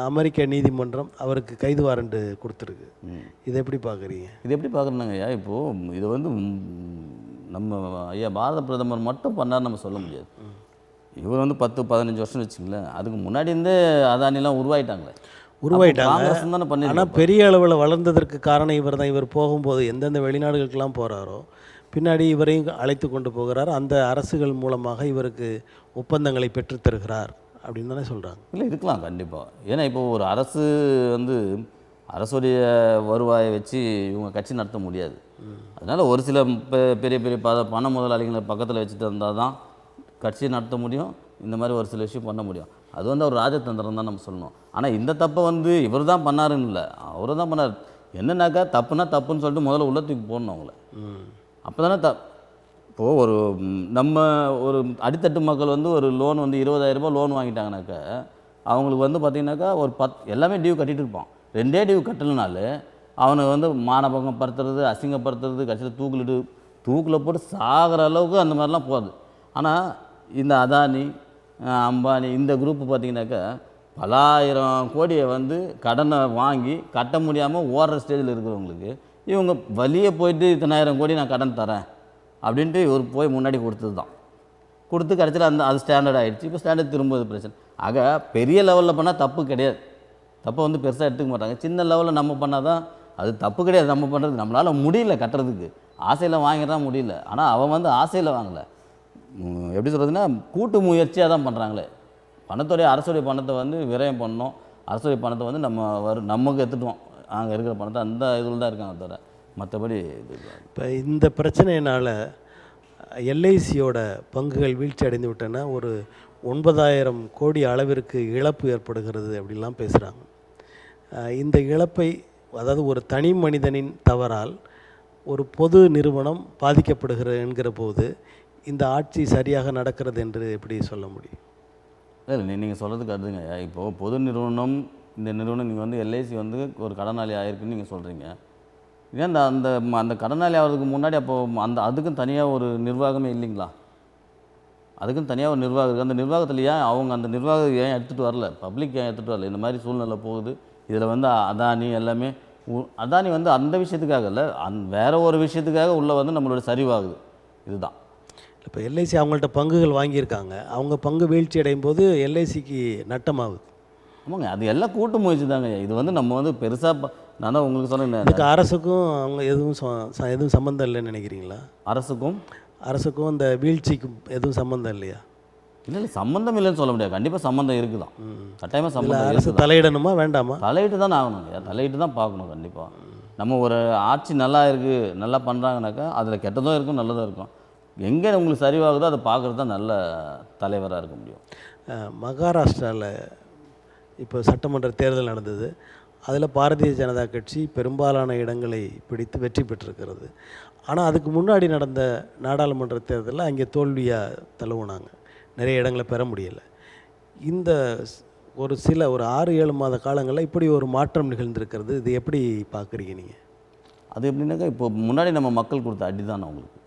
அமெரிக்க நீதிமன்றம் அவருக்கு கைது வாரண்ட் கொடுத்துருக்கு. இதை எப்படி பார்க்குறீங்க? இது எப்படி பார்க்குறேன்னாங்க ஐயா, இப்போது இது வந்து நம்ம ஐயா பாரத பிரதமர் மட்டும் பண்ணார் நம்ம சொல்ல முடியாது. இவர் வந்து 10-15 வருஷம் வச்சுங்களேன், அதுக்கு முன்னாடி இருந்தே அதானிலாம் உருவாயிட்டாங்க. ஆனால் பெரிய அளவில் வளர்ந்ததற்கு காரணம் இவர் தான். இவர் போகும்போது எந்தெந்த வெளிநாடுகளுக்கெல்லாம் போகிறாரோ பின்னாடி இவரையும் அழைத்து கொண்டு போகிறார். அந்த அரசுகள் மூலமாக இவருக்கு ஒப்பந்தங்களை பெற்றுத்தருகிறார் அப்படின்னு தானே சொல்கிறாங்க. இல்லை, இருக்கலாம் கண்டிப்பாக. ஏன்னா இப்போ ஒரு அரசு வந்து அரசுடைய வருவாயை வச்சு இவங்க கட்சி நடத்த முடியாது. அதனால் ஒரு சில பெரிய பெரிய பண முதலாளிகளை பக்கத்தில் வச்சுட்டு இருந்தால் தான் கட்சியை நடத்த முடியும், இந்த மாதிரி ஒரு சில விஷயம் பண்ண முடியும். அது வந்து அவர் ராஜதந்திரம் தான் நம்ம சொல்லணும். ஆனால் இந்த தப்பை வந்து இவர் தான் பண்ணாருன்னு இல்லை, அவர் தான் பண்ணார். என்னன்னாக்கா தப்புனா தப்புன்னு சொல்லிட்டு முதல்ல உள்ள தூக்கி போடணும் அவங்கள. அப்போ தானே இப்போது நம்ம ஒரு அடித்தட்டு மக்கள் வந்து ஒரு லோன் வந்து 20,000 ரூபாய் லோன் வாங்கிட்டாங்கனாக்கா அவங்களுக்கு வந்து பார்த்திங்கனாக்கா ஒரு எல்லாமே டியூ கட்டிகிட்டு இருப்பான். 2 டியூ கட்டலைனாலே அவனை வந்து மானபங்கம் படுத்துறது, அசிங்கப்படுத்துறது, கட்சியில் தூக்கில் போட்டு சாகிற அளவுக்கு அந்த மாதிரிலாம் போகுது. ஆனால் இந்த அதானி, அம்பானி இந்த குரூப்பு பார்த்திங்கனாக்கா பலாயிரம் கோடியை வந்து கடனை வாங்கி கட்ட முடியாமல் ஓடுற ஸ்டேஜில் இருக்கிறவங்களுக்கு இவங்க வழியே போயிட்டு 10,000 கோடி நான் கடன் தரேன் அப்படின்ட்டு இவர் போய் முன்னாடி கொடுத்தது தான். கொடுத்து கடைசியில் அது ஸ்டாண்டர்ட் ஆகிடுச்சு. இப்போ ஸ்டாண்டர்ட் திரும்புவது பிரச்சனை. ஆக பெரிய லெவலில் பண்ணால் தப்பு கிடையாது, தப்பை வந்து பெருசாக எடுத்துக்க மாட்டாங்க. சின்ன லெவலில் நம்ம பண்ணால் தான் அது தப்பு கிடையாது. நம்ம பண்ணுறது நம்மளால் முடியல, கட்டுறதுக்கு ஆசையில் வாங்கிதான் முடியல. ஆனால் அவன் வந்து ஆசையில் வாங்கலை, எப்படி சொல்கிறதுன்னா கூட்டு முயற்சியாக தான் பண்ணுறாங்களே. அரசுடைய பணத்தை வந்து விரயம் பண்ணோம், அரசுடைய பணத்தை வந்து நமக்கு எடுத்துட்டோம், அங்கே இருக்கிற பணத்தை அந்த இதில் தான் இருக்காங்க தவிர மற்றபடி இது. இப்போ இந்த பிரச்சனையினால் எல்ஐசியோட பங்குகள் வீழ்ச்சி அடைந்து விட்டன, ஒரு 9,000 கோடி அளவிற்கு இழப்பு ஏற்படுகிறது அப்படிலாம் பேசுகிறாங்க. இந்த இழப்பை, அதாவது ஒரு தனி மனிதனின் தவறால் ஒரு பொது நிறுவனம் பாதிக்கப்படுகிறது என்கிற போது இந்த ஆட்சி சரியாக நடக்கிறது என்று எப்படி சொல்ல முடியும்? இல்லை, நீங்கள் சொல்கிறதுக்கு அடுத்துங்க. இப்போது பொது நிறுவனம், இந்த நிறுவனம் நீங்கள் வந்து எல்ஐசி வந்து ஒரு கடனாளி ஆகிருக்குன்னு நீங்கள் சொல்கிறீங்க. ஏன் அந்த அந்த கடனாளி ஆகிறதுக்கு முன்னாடி அப்போது அதுக்கும் தனியாக ஒரு நிர்வாகமே இல்லைங்களா? அதுக்கும் தனியாக ஒரு நிர்வாகம் இருக்குது. அந்த நிர்வாகத்தில் ஏன் அவங்க அந்த நிர்வாகம் ஏன் எடுத்துகிட்டு வரல, பப்ளிக் ஏன் எடுத்துகிட்டு வரல? இந்த மாதிரி சூழ்நிலை போகுது. இதில் வந்து அதானி எல்லாமே அதானி வந்து அந்த விஷயத்துக்காக இல்லை, வேற ஒரு விஷயத்துக்காக உள்ளே வந்து நம்மளோட சரிவாகுது. இதுதான் இப்போ எல்ஐசி அவங்கள்ட்ட பங்குகள் வாங்கியிருக்காங்க, அவங்க பங்கு வீழ்ச்சி அடையும் போது எல்ஐசிக்கு நட்டமாகுது. ஆமாங்க, அது எல்லாம் கூட்டு முயற்சி தாங்க. இது வந்து நம்ம வந்து பெருசாக நான் தான் உங்களுக்கு சொன்னேன், இதுக்கு அரசுக்கும் அவங்க எதுவும் சம்மந்தம் இல்லைன்னு நினைக்கிறீங்களா? அரசுக்கும் அந்த வீழ்ச்சிக்கும் எதுவும் சம்மந்தம் இல்லையா? இல்லை, சம்மந்தம் இல்லைன்னு சொல்ல முடியாது, கண்டிப்பாக சம்மந்தம் இருக்குதான், கட்டாயமாக சம்மந்தம். அரசு தலையிடணுமா வேண்டாமா? தலையிட்டு தான் ஆகணுங்க, தலையிட்டு தான் பார்க்கணும் கண்டிப்பாக. நம்ம ஒரு ஆட்சி நல்லா இருக்குது, நல்லா பண்ணுறாங்கனாக்கா அதில் கெட்டதும் இருக்கும் நல்லதும் இருக்கும். எங்கே உங்களுக்கு சரிவாகுதோ அதை பார்க்குறது தான் நல்ல தலைவராக இருக்க முடியும். மகாராஷ்டிராவில் இப்போ சட்டமன்ற தேர்தல் நடந்தது. அதில் பாரதிய ஜனதா கட்சி பெரும்பாலான இடங்களை பிடித்து வெற்றி பெற்றிருக்கிறது. ஆனால் அதுக்கு முன்னாடி நடந்த நாடாளுமன்ற தேர்தலில் அங்கே தோல்வியாக தழுவுனாங்க, நிறைய இடங்களை பெற முடியலை. இந்த ஒரு 6-7 மாத காலங்களில் இப்படி ஒரு மாற்றம் நிகழ்ந்திருக்கிறது. இது எப்படி பார்க்குறீங்க நீங்கள்? அது எப்படின்னாக்கா இப்போ முன்னாடி நம்ம மக்கள் கொடுத்த அடி தான் அவங்களுக்கு.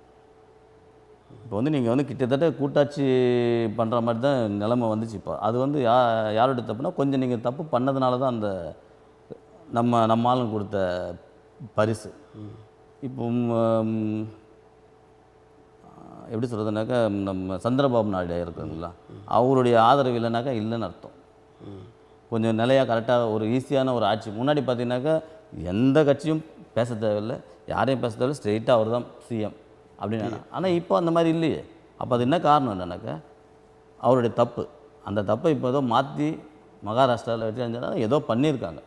இப்போ வந்து நீங்கள் வந்து கிட்டத்தட்ட கூட்டாட்சி பண்ணுற மாதிரி தான் நிலைமை வந்துச்சு. இப்போ அது வந்து யாரோட தப்புனா, கொஞ்சம் நீங்கள் தப்பு பண்ணதுனால தான் அந்த நம்ம ஆளுங்க கொடுத்த பரிசு. இப்போ எப்படி சொல்கிறதுனாக்கா, நம்ம சந்திரபாபு நாயுடு இருக்குங்களா, அவருடைய ஆதரவு இல்லைனாக்கா இல்லைன்னு அர்த்தம். கொஞ்சம் நிலையாக கரெக்டாக ஒரு ஈஸியான ஒரு ஆட்சி. முன்னாடி பார்த்தீங்கன்னாக்கா எந்த கட்சியும் பேச தேவையில்லை, யாரையும் பேச தேவையில்லை, ஸ்ட்ரெயிட்டாக அவர் தான் சிஎம் அப்படின்னு. ஆனால் இப்போ அந்த மாதிரி இல்லையே. அப்போ அது என்ன காரணம் என்னன்னாக்கா, அவருடைய தப்பு. அந்த தப்பை இப்போ ஏதோ மாற்றி மகாராஷ்டிராவில் வச்சு ஏதோ பண்ணியிருக்காங்க.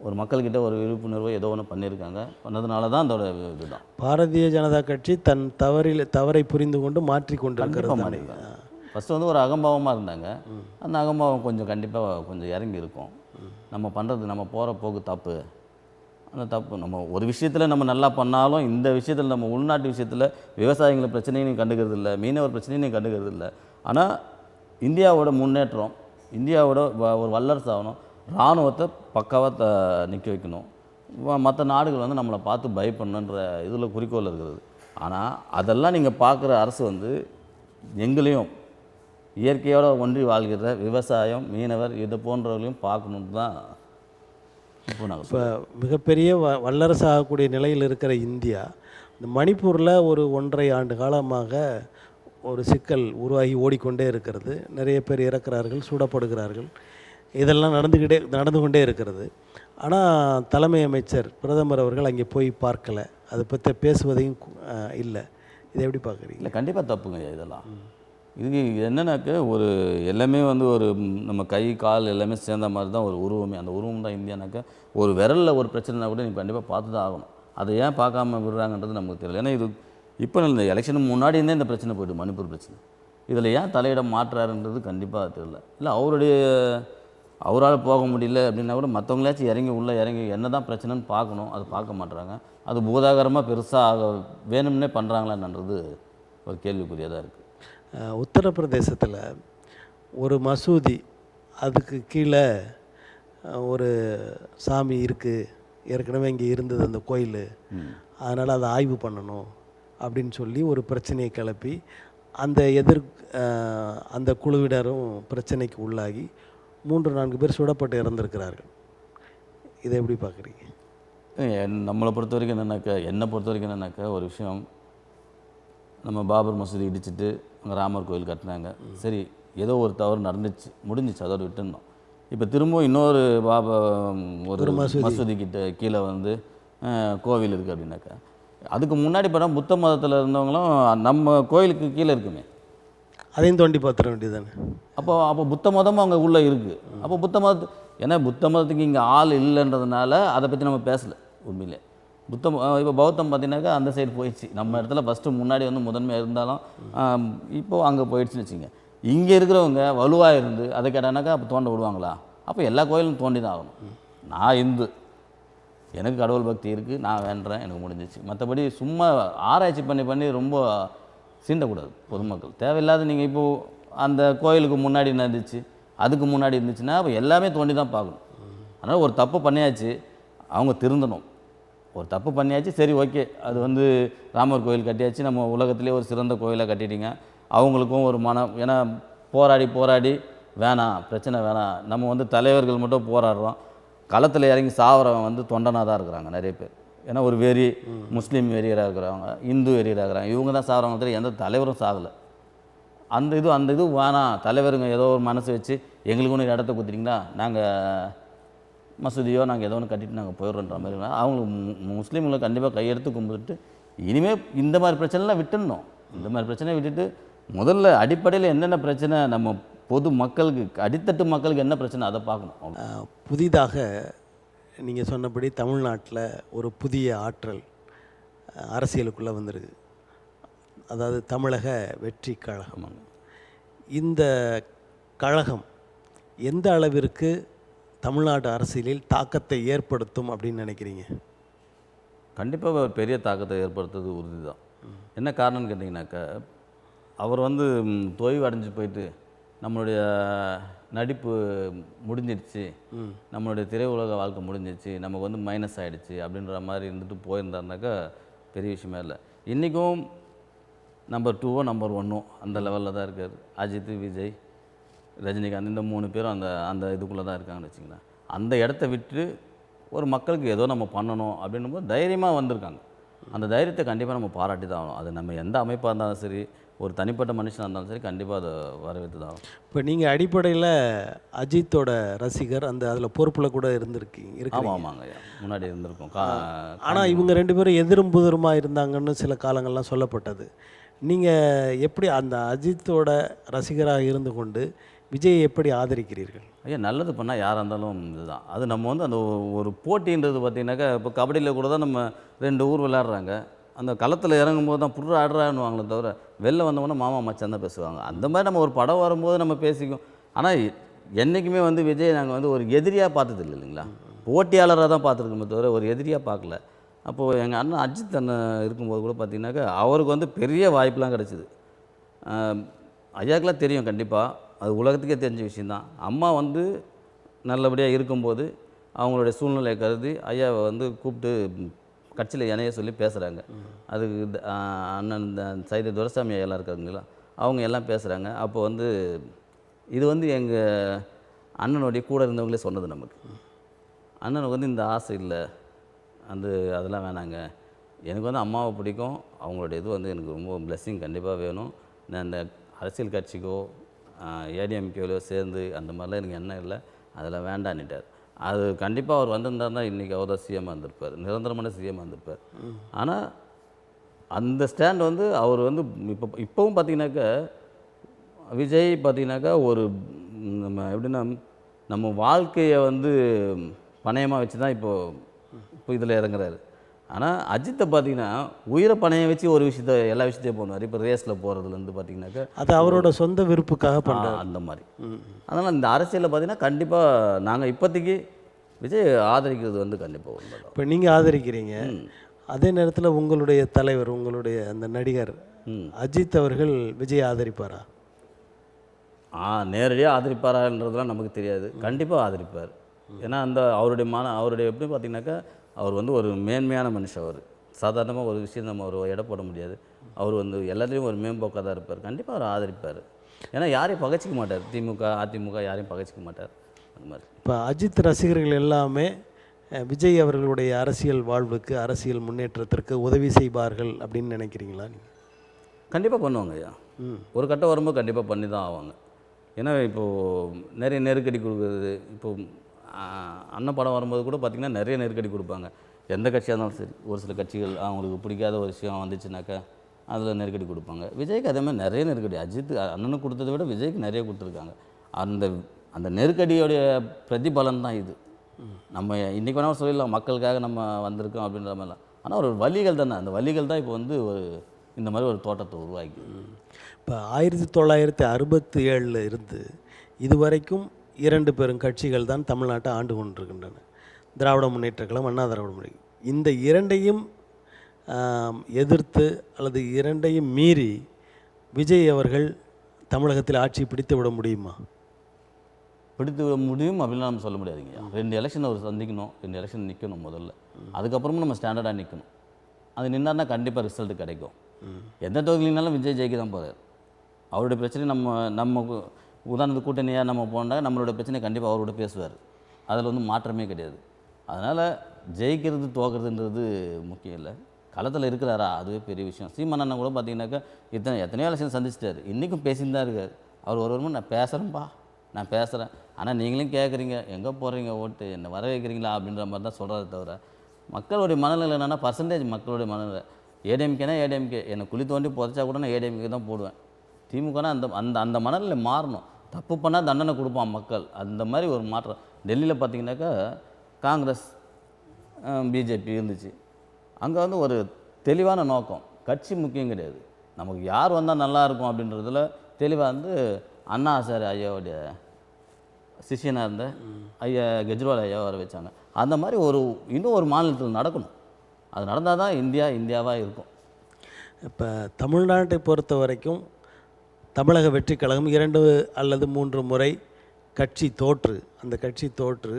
ஒரு மக்கள்கிட்ட ஒரு விழிப்புணர்வு ஏதோ ஒன்று பண்ணியிருக்காங்க. பண்ணதுனால தான் அதோட இதுதான். பாரதிய ஜனதா கட்சி தன் தவறை புரிந்து கொண்டு மாற்றி கொண்டு இருக்கிறது. ஃபஸ்ட்டு வந்து ஒரு அகம்பாவமாக இருந்தாங்க. அந்த அகம்பாவம் கொஞ்சம் கண்டிப்பாக கொஞ்சம் இறங்கி இருக்கும். நம்ம பண்ணுறது, நம்ம போகிற போக்கு தப்பு. அந்த தப்பு நம்ம ஒரு விஷயத்தில் நம்ம நல்லா பண்ணாலும், இந்த விஷயத்தில் நம்ம உள்நாட்டு விஷயத்தில் விவசாயிகளை பிரச்சனையும் கண்டுக்கிறது இல்லை, மீனவர் பிரச்சனையும் கண்டுக்கிறது இல்லை. ஆனால் இந்தியாவோட முன்னேற்றம், இந்தியாவோட ஒரு வல்லரசு ஆகணும், இராணுவத்தை பக்காவாக நிற்க வைக்கணும், மற்ற நாடுகள் வந்து நம்மளை பார்த்து பயப்படணுன்ற இதில் குறிக்கோள் இருக்கிறது. ஆனால் அதெல்லாம் நீங்கள் பார்க்குற அரசு வந்து எங்களையும் இயற்கையோடு ஒன்றி வாழ்கிற விவசாயம், மீனவர் இது போன்றவர்களையும் பார்க்கணுன்னு தான் இப்போ மிகப்பெரிய வல்லரசு ஆகக்கூடிய நிலையில் இருக்கிற இந்தியா, இந்த மணிப்பூரில் ஒரு 1.5 ஆண்டு காலமாக ஒரு சிக்கல் உருவாகி ஓடிக்கொண்டே இருக்கிறது. நிறைய பேர் இறக்கிறார்கள், சுடப்படுகிறார்கள். இதெல்லாம் நடந்து கொண்டே இருக்கிறது. ஆனால் தலைமை அமைச்சர் பிரதமர் அவர்கள் அங்கே போய் பார்க்கலை, அதை பற்றி பேசுவதையும் இல்லை. இதை எப்படி பார்க்குறீங்க? இல்லை, கண்டிப்பாக தப்புங்க இதெல்லாம். இது என்னன்னாக்க, ஒரு எல்லாமே வந்து ஒரு நம்ம கை கால் எல்லாமே சேர்ந்த மாதிரி தான் ஒரு உருவமே. அந்த உருவம் தான் இந்தியானாக்கா. ஒரு விரலில் ஒரு பிரச்சனைனா கூட நீ கண்டிப்பாக பார்த்து தான் ஆகணும். அதை ஏன் பார்க்காம விடுறாங்கன்றது நமக்கு தெரியல. ஏன்னா இது இப்போ இந்த எலெக்ஷனுக்கு முன்னாடி இருந்தே இந்த பிரச்சனை போய்ட்டு, மணிப்பூர் பிரச்சனை. இதில் ஏன் தலையிட மாற்றுறாருன்றது கண்டிப்பாக தெரியல. இல்லை அவரால் போக முடியல அப்படின்னா கூட மற்றவங்களாச்சும் இறங்கி என்ன தான் பிரச்சனைன்னு பார்க்கணும். அது பார்க்க மாட்டுறாங்க. அது பூதாகரமாக பெருசாக வேணும்னே பண்ணுறாங்களான்றது ஒரு கேள்விக்குறியாக தான் இருக்குது. உத்தரப்பிரதேசத்தில் ஒரு மசூதி, அதுக்கு கீழே ஒரு சாமி இருக்குது, ஏற்கனவே இங்கே இருந்தது அந்த கோயில், அதனால் அதை ஆய்வு பண்ணணும் அப்படின்னு சொல்லி ஒரு பிரச்சனையை கிளப்பி அந்த குழுவினரும் பிரச்சனைக்கு உள்ளாகி 3-4 பேர் சுடப்பட்டு இறந்திருக்கிறார்கள். இதை எப்படி பார்க்குறீங்க? என்னை பொறுத்த வரைக்கும் என்னன்னாக்கா ஒரு விஷயம், நம்ம பாபர் மசூதி இடிச்சிட்டு அங்கே ராமர் கோயில் கட்டினாங்க. சரி, ஏதோ ஒரு தவறு முடிஞ்சிச்சு, அதோடு விட்டுருந்தோம். இப்போ திரும்பவும் இன்னொரு ஒரு மசூதிக்கிட்ட கீழே வந்து கோவில் இருக்குது அப்படின்னாக்கா, அதுக்கு முன்னாடி படம் புத்த மதத்தில் இருந்தவங்களும் நம்ம கோயிலுக்கு கீழே இருக்குமே, அதையும் தோண்டி பார்த்துட வேண்டியதானே. அப்போ புத்த மதமும் அங்கே உள்ளே இருக்குது. அப்போ ஏன்னா புத்த மதத்துக்கு இங்கே ஆள் இல்லைன்றதுனால அதை பற்றி நம்ம பேசலை. உண்மையிலே இப்போ பௌத்தம் பார்த்தீங்கன்னாக்கா அந்த சைடு போயிடுச்சு. நம்ம இடத்துல ஃபஸ்ட்டு முன்னாடி வந்து முதன்மையாக இருந்தாலும் இப்போது அங்கே போயிடுச்சுன்னு வச்சுங்க. இங்கே இருக்கிறவங்க வலுவாக இருந்து அதை கேட்டானாக்கா அப்போ தோண்ட விடுவாங்களா? அப்போ எல்லா கோயிலும் தோண்டி தான் ஆகணும். நான் இந்து, எனக்கு கடவுள் பக்தி இருக்குது, நான் வேண்டுறேன், எனக்கு முடிஞ்சிச்சு. மற்றபடி சும்மா ஆராய்ச்சி பண்ணி ரொம்ப சீண்டக்கூடாது பொதுமக்கள். தேவையில்லாத நீங்கள் இப்போது அந்த கோயிலுக்கு முன்னாடி என்ன இருந்துச்சு, அதுக்கு முன்னாடி இருந்துச்சுன்னா அப்போ எல்லாமே தோண்டி தான் பார்க்கணும். அதனால் ஒரு தப்பு பண்ணியாச்சு, அவங்க திருந்தணும். ஒரு தப்பு பண்ணியாச்சு, சரி ஓகே, அது வந்து ராமர் கோயில் கட்டியாச்சு, நம்ம உலகத்திலே ஒரு சிறந்த கோயிலாக கட்டிட்டீங்க. அவங்களுக்கும் ஒரு ஏன்னா போராடி வேணாம், பிரச்சனை வேணாம், நம்ம வந்து தலைவர்கள் மட்டும் போராடுறோம், களத்தில் இறங்கி சாவரவன் வந்து தொண்டனாக தான் இருக்கிறாங்க நிறைய பேர். ஏன்னா ஒரு முஸ்லீம் வெறியராக இருக்கிறவங்க, இந்து வெறியராக இருக்கிறாங்க, இவங்க தான் சாவரவங்க, எந்த தலைவரும் சாகலை. அந்த இது வேணாம், தலைவருங்க ஏதோ ஒரு மனசு வச்சு எங்களுக்கு ஒன்று இடத்த கொடுத்துட்டிங்கன்னா நாங்கள் மசூதியோ நாங்கள் ஏதோ ஒன்று கட்டிட்டு நாங்கள் போயிடுறோன்ற மாதிரி அவங்களுக்கு முஸ்லீம்களை கண்டிப்பாக கையெடுத்து கும்பிட்டுட்டு இனிமேல் இந்த மாதிரி பிரச்சனைலாம் விட்டுடணும். இந்த மாதிரி பிரச்சனையை விட்டுட்டு முதல்ல அடிப்படையில் என்னென்ன பிரச்சனை, நம்ம பொது மக்களுக்கு, அடித்தட்டு மக்களுக்கு என்ன பிரச்சனை, அதை பார்க்கணும். புதிதாக நீங்கள் சொன்னபடி தமிழ்நாட்டில் ஒரு புதிய ஆற்றல் அரசியலுக்குள்ளே வந்திருக்கு, அதாவது தமிழக வெற்றி கழகம். இந்த கழகம் எந்த அளவிற்கு தமிழ்நாட்டு அரசியலில் தாக்கத்தை ஏற்படுத்தும் அப்படின்னு நினைக்கிறீங்க? கண்டிப்பாக ஒரு பெரிய தாக்கத்தை ஏற்படுத்துறது உறுதி தான். என்ன காரணம்னு கேட்டிங்கனாக்கா, அவர் வந்து தொய்வு அடைஞ்சு போயிட்டு நம்மளுடைய நடிப்பு முடிஞ்சிடுச்சு, நம்மளுடைய திரையுலக வாழ்க்கை முடிஞ்சிடுச்சு, நமக்கு வந்து மைனஸ் ஆகிடுச்சு அப்படின்ற மாதிரி இருந்துட்டு போயிருந்தாருனாக்கா பெரிய விஷயமே இல்லை. இன்றைக்கும் நம்பர் 2வோ நம்பர் 1ஓ அந்த லெவலில் தான் இருக்கார். அஜித், விஜய், ரஜினிகாந்த் இந்த 3 பேரும் அந்த அந்த இதுக்குள்ளே தான் இருக்காங்கன்னு வச்சுங்களேன். அந்த இடத்த விட்டு ஒரு மக்களுக்கு ஏதோ நம்ம பண்ணணும் அப்படின்னும் போது தைரியமாக வந்திருக்காங்க. அந்த தைரியத்தை கண்டிப்பாக நம்ம பாராட்டி தான் ஆகணும். அது நம்ம எந்த அமைப்பாக இருந்தாலும் சரி, ஒரு தனிப்பட்ட மனுஷனாக இருந்தாலும் சரி, கண்டிப்பாக அதை வரவேற்று தான் ஆகணும். இப்போ நீங்கள் அடிப்படையில் அஜித்தோட ரசிகர், அந்த அதில் பொறுப்பில் கூட இருந்திருக்கீங்க. ஆமாங்க ஐயா, முன்னாடி இருந்திருக்கோம். ஆனால் இவங்க 2 பேரும் எதிரும் புதிருமாக இருந்தாங்கன்னு சில காலங்கள்லாம் சொல்லப்பட்டது. நீங்கள் எப்படி அந்த அஜித்தோட ரசிகராக இருந்து கொண்டு விஜயை எப்படி ஆதரிக்கிறீர்கள்? ஐயா, நல்லது பண்ணால் யாராக இருந்தாலும் இதுதான். அது நம்ம வந்து அந்த ஒரு போட்டின்றது பார்த்திங்கனாக்கா, இப்போ கபடியில் கூட தான் நம்ம 2 ஊர் விளையாடுறாங்க. அந்த களத்தில் இறங்கும்போது தான் புர்ற ஆடுறான்னுவாங்களே தவிர, வெளில வந்தவொடனே மாமா மச்சான் தான் பேசுவாங்க. அந்த மாதிரி நம்ம ஒரு படம் வரும்போது நம்ம பேசிக்குவோம். ஆனால் என்றைக்குமே வந்து விஜய் நாங்கள் வந்து ஒரு எதிரியாக பார்த்தது இல்லை இல்லைங்களா, போட்டியாளராக தான் பார்த்துருக்கோமே தவிர ஒரு எதிரியாக பார்க்கல. அப்போது எங்கள் அண்ணன் அஜித் அண்ணன் இருக்கும்போது கூட பார்த்திங்கனாக்கா, அவருக்கு வந்து பெரிய வாய்ப்பெலாம் கிடச்சிது. ஐயாக்கெலாம் தெரியும் கண்டிப்பாக, அது உலகத்துக்கே தெரிஞ்ச விஷயந்தான். அம்மா வந்து நல்லபடியாக இருக்கும்போது அவங்களுடைய சூழ்நிலையை கருதி ஐயாவை வந்து கூப்பிட்டு கட்சியில் இணைய சொல்லி பேசுகிறாங்க. அதுக்கு அண்ணன் இந்த சைதை துரைசாமி ஐயாலாம் இருக்காங்களா, அவங்க எல்லாம் பேசுகிறாங்க. அப்போ வந்து இது வந்து எங்கள் அண்ணனுடைய கூட இருந்தவங்களே சொன்னது நமக்கு. அண்ணனுக்கு வந்து இந்த ஆசை இல்லை, அதெல்லாம் வேணாங்க, எனக்கு வந்து அம்மாவை பிடிக்கும், அவங்களுடைய இது வந்து எனக்கு ரொம்ப பிளெஸ்ஸிங் கண்டிப்பாக வேணும், நான் இந்த அரசியல் கட்சிக்கோ ஏடிஎம்கேலையோ சேர்ந்து அந்த மாதிரிலாம் எனக்கு எண்ணம் இல்லை, அதெல்லாம் வேண்டான்னுட்டார். அது கண்டிப்பாக அவர் வந்திருந்தாருன்னா இன்றைக்கி அவர் தான் சிஎம்மாக இருந்திருப்பார், நிரந்தரமான சிஎம்மாக இருந்திருப்பார். ஆனால் அந்த ஸ்டாண்ட் வந்து அவர் வந்து இப்போவும் பார்த்திங்கனாக்கா, விஜய் பார்த்திங்கனாக்கா ஒரு நம்ம எப்படின்னா நம்ம வாழ்க்கையை வந்து பணயமாக வச்சு தான் இப்போ இதில் இறங்குறாரு. ஆனால் அஜித்தை பார்த்திங்கன்னா உயிரை பணையம் வச்சு ஒரு விஷயத்த எல்லா விஷயத்தையும் போனார். இப்போ ரேஸில் போகிறதுலேருந்து பார்த்திங்கனாக்கா அது அவரோட சொந்த விருப்புக்காக பண்ணுறாரு அந்த மாதிரி. அதனால் இந்த அரசியலில் பார்த்திங்கன்னா கண்டிப்பாக நாங்கள் இப்போதைக்கு விஜய் ஆதரிக்கிறது வந்து கண்டிப்பாக உண்மை. இப்போ நீங்கள் ஆதரிக்கிறீங்க, அதே நேரத்தில் உங்களுடைய தலைவர், உங்களுடைய அந்த நடிகர் அஜித் அவர்கள் விஜய் ஆதரிப்பாரா? நேரடியாக ஆதரிப்பாரான்றதுலாம் நமக்கு தெரியாது. கண்டிப்பாக ஆதரிப்பார். ஏன்னா அவருடைய எப்படி பார்த்திங்கனாக்கா, அவர் வந்து ஒரு மேன்மையான மனுஷன். அவர் சாதாரணமாக ஒரு விஷயம் நம்ம அவர் எடை போட முடியாது. அவர் வந்து எல்லாத்துலேயும் ஒரு மேம்போக்காக தான் இருப்பார். கண்டிப்பாக அவர் ஆதரிப்பார். ஏன்னா யாரையும் பகைச்சிக்க மாட்டார். திமுக அதிமுக யாரையும் பகைச்சிக்க மாட்டார். அந்த மாதிரி இப்போ அஜித் ரசிகர்கள் எல்லாமே விஜய் அவர்களுடைய அரசியல் வாழ்வுக்கு, அரசியல் முன்னேற்றத்திற்கு உதவி செய்வார்கள் அப்படின்னு நினைக்கிறீங்களா? கண்டிப்பாக பண்ணுவாங்க ஐயா. ஒரு கட்டம் வரும்போது கண்டிப்பாக பண்ணி தான் ஆவாங்க. ஏன்னா இப்போது நிறைய நெருக்கடி கொடுக்குறது. இப்போது அண்ணன் படம் வரும்போது கூட பார்த்திங்கன்னா நிறைய நெருக்கடி கொடுப்பாங்க. எந்த கட்சியாக இருந்தாலும் சரி, ஒரு சில கட்சிகள் அவங்களுக்கு பிடிக்காத ஒரு விஷயம் வந்துச்சுனாக்கா அதில் நெருக்கடி கொடுப்பாங்க. விஜய்க்கு அதே மாதிரி நிறைய நெருக்கடி அஜித் அண்ணனுக்கு கொடுத்ததை விட விஜய்க்கு நிறைய கொடுத்துருக்காங்க. அந்த நெருக்கடியோடைய பிரதிபலன் தான் இது. நம்ம இன்றைக்கி வேணால் சொல்லிடலாம் மக்களுக்காக நம்ம வந்திருக்கோம் அப்படின்ற மாதிரிலாம். ஆனால் ஒரு வழிகள் தானே, அந்த வழிகள் தான் இப்போ வந்து இந்த மாதிரி ஒரு தோட்டத்தை உருவாக்கி. இப்போ 1967 இருந்து இதுவரைக்கும் 2 பெரும் கட்சிகள் தான் தமிழ்நாட்டை ஆண்டு கொண்டிருக்கின்றன. திராவிட முன்னேற்ற கழகம், அண்ணா திராவிட முன்னேற்ற. இந்த 2ஐயும் எதிர்த்து அல்லது 2ஐயும் மீறி விஜய் அவர்கள் தமிழகத்தில் ஆட்சி பிடித்து விட முடியுமா? பிடித்து விட முடியும் அப்படின்லாம் நம்ம சொல்ல முடியாதுங்க. 2 எலெக்ஷன் அவர் சந்திக்கணும், 2 எலெக்ஷன் நிற்கணும் முதல்ல. அதுக்கப்புறமும் நம்ம ஸ்டாண்டர்டாக நிற்கணும். அது நின்னார்னா கண்டிப்பாக ரிசல்ட் கிடைக்கும். எந்த தொகுதியினாலும் விஜய் ஜெயிக்க தான் போகிறார். அவருடைய பிரச்சனை நம்ம உதாரணத்துக்கு கூட்டணியாக நம்ம போனால் நம்மளோட பிரச்சனை கண்டிப்பாக அவரோட பேசுவார். அதில் வந்து மாற்றமே கிடையாது. அதனால் ஜெயிக்கிறது தோக்கிறதுன்றது முக்கியம் இல்லை, களத்தில் இருக்கிறாரா அதுவே பெரிய விஷயம். சீமான் அண்ணன் கூட பார்த்தீங்கன்னாக்கா எத்தனையோ எலெக்ஷன் சந்திச்சிட்டார், இன்றைக்கும் பேசின்னு தான் இருக்கார். அவர் ஒரு நான் பேசுகிறேன்ப்பா, நான் பேசுகிறேன், ஆனால் நீங்களும் கேட்குறீங்க எங்கே போகிறீங்க ஓட்டு, என்னை வர வைக்கிறீங்களா அப்படின்ற மாதிரி தான் சொல்கிறத தவிர மக்களுடைய மனநிலை என்னென்னா பர்சன்டேஜ் மக்களுடைய மனநிலை. ஏடிஎம்கேனா ஏடிஎம்கே, என்னை குழி தோண்டி புதைச்சா கூட நான் ஏடிஎம்கே தான் போடுவேன். திமுகனா அந்த மனநிலை மாறணும். தப்பு பண்ணால் தண்டனை கொடுப்பான் மக்கள், அந்த மாதிரி ஒரு மாற்றம். டெல்லியில் பார்த்தீங்கன்னாக்கா காங்கிரஸ் பிஜேபி இருந்துச்சு. அங்கே வந்து ஒரு தெளிவான நோக்கம், கட்சி முக்கியம் கிடையாது, நமக்கு யார் வந்தால் நல்லாயிருக்கும் அப்படின்றதுல தெளிவாக வந்து அண்ணா ஹசாரே ஐயாவுடைய சிஷியனாக இருந்த ஐயா கெஜ்ரிவால் ஐயாவை வர வச்சாங்க. அந்த மாதிரி இன்னும் ஒரு மாநிலத்தில் நடக்கணும். அது நடந்தால் தான் இந்தியாவாக இருக்கும். இப்போ தமிழ்நாட்டை பொறுத்த வரைக்கும் தமிழக வெற்றி கழகம் 2 அல்லது 3 முறை அந்த கட்சி தோற்று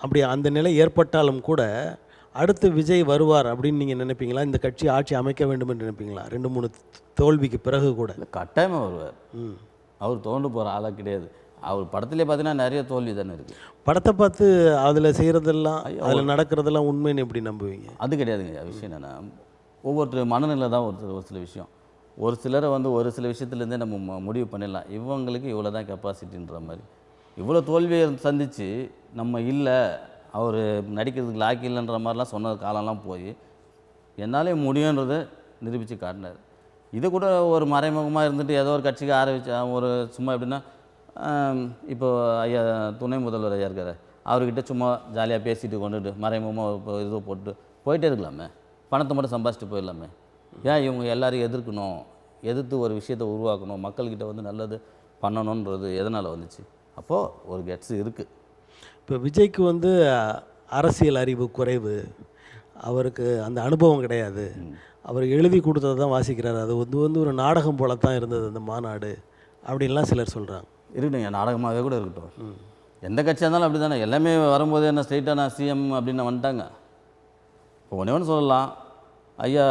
அப்படி அந்த நிலை ஏற்பட்டாலும் கூட அடுத்து விஜய் வருவார் அப்படின்னு நீங்கள் நினைப்பீங்களா? இந்த கட்சி ஆட்சி அமைக்க வேண்டும் என்று நினைப்பீங்களா? 2 3 தோல்விக்கு பிறகு கூட. இல்லை, கட்டாயமாக வருவார். ம். அவர் தோண்டு போகிற ஆளாக கிடையாது. அவர் படத்துலேயே பார்த்தீங்கன்னா நிறைய தோல்வி தானே இருக்குது. படத்தை பார்த்து அதில் செய்கிறதெல்லாம் அதில் நடக்கிறதெல்லாம் உண்மைன்னு எப்படி நம்புவீங்க? அது கிடையாதுங்க. விஷயம் என்னென்னா, ஒவ்வொருத்தர் மனநிலை தான் ஒரு சில விஷயம். ஒரு சிலரை வந்து ஒரு சில விஷயத்துலேருந்தே நம்ம முடிவு பண்ணிடலாம், இவங்களுக்கு இவ்வளோ தான் கெப்பாசிட்டின்ற மாதிரி. இவ்வளோ தோல்வியை சந்தித்து நம்ம இல்லை, அவர் நடிக்கிறதுக்கு லாக்கி இல்லைன்ற மாதிரிலாம் சொன்ன காலம்லாம் போய் என்னாலே முடியுன்றதை நிரூபித்து காட்டினார். இது கூட ஒரு மறைமுகமாக இருந்துட்டு ஏதோ ஒரு கட்சிக்கு ஆரம்பிச்சா ஒரு சும்மா எப்படின்னா, இப்போ ஐயா துணை முதல்வர் ஐயா இருக்கார், அவர்கிட்ட சும்மா ஜாலியாக பேசிட்டு கொண்டுட்டு மறைமுகமாக இப்போ இது போயிட்டே இருக்கலாமே, பணத்தை மட்டும் சம்பாதிச்சிட்டு போயிடலாமே. ஏன் இவங்க எல்லாரையும் எதிர்க்கணும், எதிர்த்து ஒரு விஷயத்தை உருவாக்கணும், மக்கள்கிட்ட வந்து நல்லது பண்ணணுன்றது எதனால் வந்துச்சு? அப்போது ஒரு கெட்ஸ் இருக்குது. இப்போ விஜய்க்கு வந்து அரசியல் அறிவு குறைவு, அவருக்கு அந்த அனுபவம் கிடையாது, அவர் எழுதி கொடுத்ததை தான் வாசிக்கிறார், அது வந்து ஒரு நாடகம் போல தான் இருந்தது அந்த மாநாடு அப்படின்லாம் சிலர் சொல்கிறாங்க. இருக்கட்டுங்க, நாடகமாகவே கூட இருக்கட்டும். எந்த கட்சியாக இருந்தாலும் அப்படி தானே, எல்லாமே வரும்போது என்ன ஸ்ட்ரெயிட்டாக நான் சிஎம் அப்படின்னு வந்துட்டாங்க. இப்போ ஒன்று சொல்லலாம், ஐயா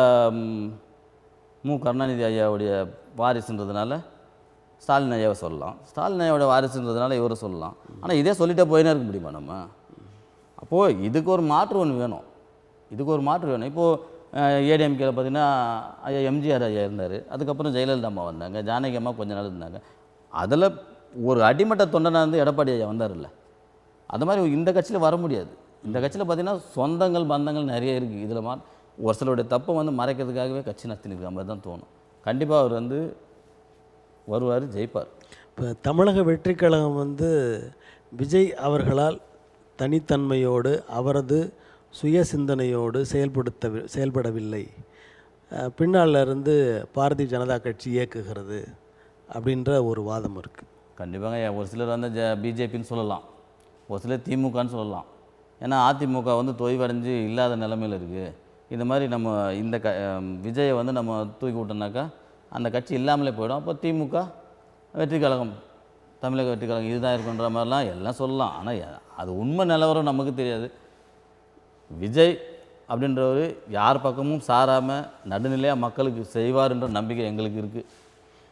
கருணாநிதி ஐயாவுடைய வாரிசுன்றதுனால ஸ்டாலின் ஐயாவை சொல்லலாம், ஸ்டாலின் ஐயாவோட வாரிசுன்றதுனால இவரை சொல்லலாம். ஆனால் இதே சொல்லிட்டே போயினே இருக்க முடியுமா நம்ம? அப்போது இதுக்கு ஒரு மாற்று ஒன்று வேணும், இதுக்கு ஒரு மாற்று வேணும். இப்போது ஏடிஎம்கேல பார்த்தீங்கன்னா ஐயா எம்ஜிஆர் ஐயா இருந்தார், அதுக்கப்புறம் ஜெயலலிதா அம்மா வந்தாங்க, ஜானகி அம்மா கொஞ்ச நாள் இருந்தாங்க. அதில் ஒரு அடிமட்ட தொண்டனாக இருந்து எடப்பாடி ஐயா வந்தார்ல, அது மாதிரி இந்த கட்சியில் வர முடியாது. இந்த கட்சியில் பார்த்திங்கன்னா சொந்தங்கள் பந்தங்கள் நிறைய இருக்குது. இதில் ஒரு சிலருடைய தப்பை வந்து மறைக்கிறதுக்காகவே கட்சி நடத்தினிருக்கிற மாதிரி தான் தோணும். கண்டிப்பாக அவர் வந்து வருவார், ஜெயிப்பார். இப்போ தமிழக வெற்றி கழகம் வந்து விஜய் அவர்களால் தனித்தன்மையோடு அவரது சுய சிந்தனையோடு செயல்படவில்லை, பின்னால் இருந்து பாரதிய ஜனதா கட்சி இயக்குகிறது அப்படின்ற ஒரு வாதம் இருக்குது. கண்டிப்பாங்க. ஒரு சிலர் வந்து பிஜேபின்னு சொல்லலாம், ஒரு சிலர் திமுகன்னு சொல்லலாம். ஏன்னா அதிமுக வந்து தொய்வடைஞ்சு இல்லாத நிலைமையில் இருக்குது. இந்த மாதிரி நம்ம இந்த விஜயை வந்து நம்ம தூக்கி விட்டோம்னாக்கா அந்த கட்சி இல்லாமலே போயிடும். அப்போ திமுக வெற்றி கழகம், தமிழக வெற்றி கழகம் இதுதான் இருக்குன்ற மாதிரிலாம் எல்லாம் சொல்லலாம். ஆனால் அது உண்மை நிலவரம் நமக்கு தெரியாது. விஜய் அப்படின்றவர் யார் பக்கமும் சாராமல் நடுநிலையாக மக்களுக்கு செய்வார்ன்ற நம்பிக்கை எங்களுக்கு இருக்குது.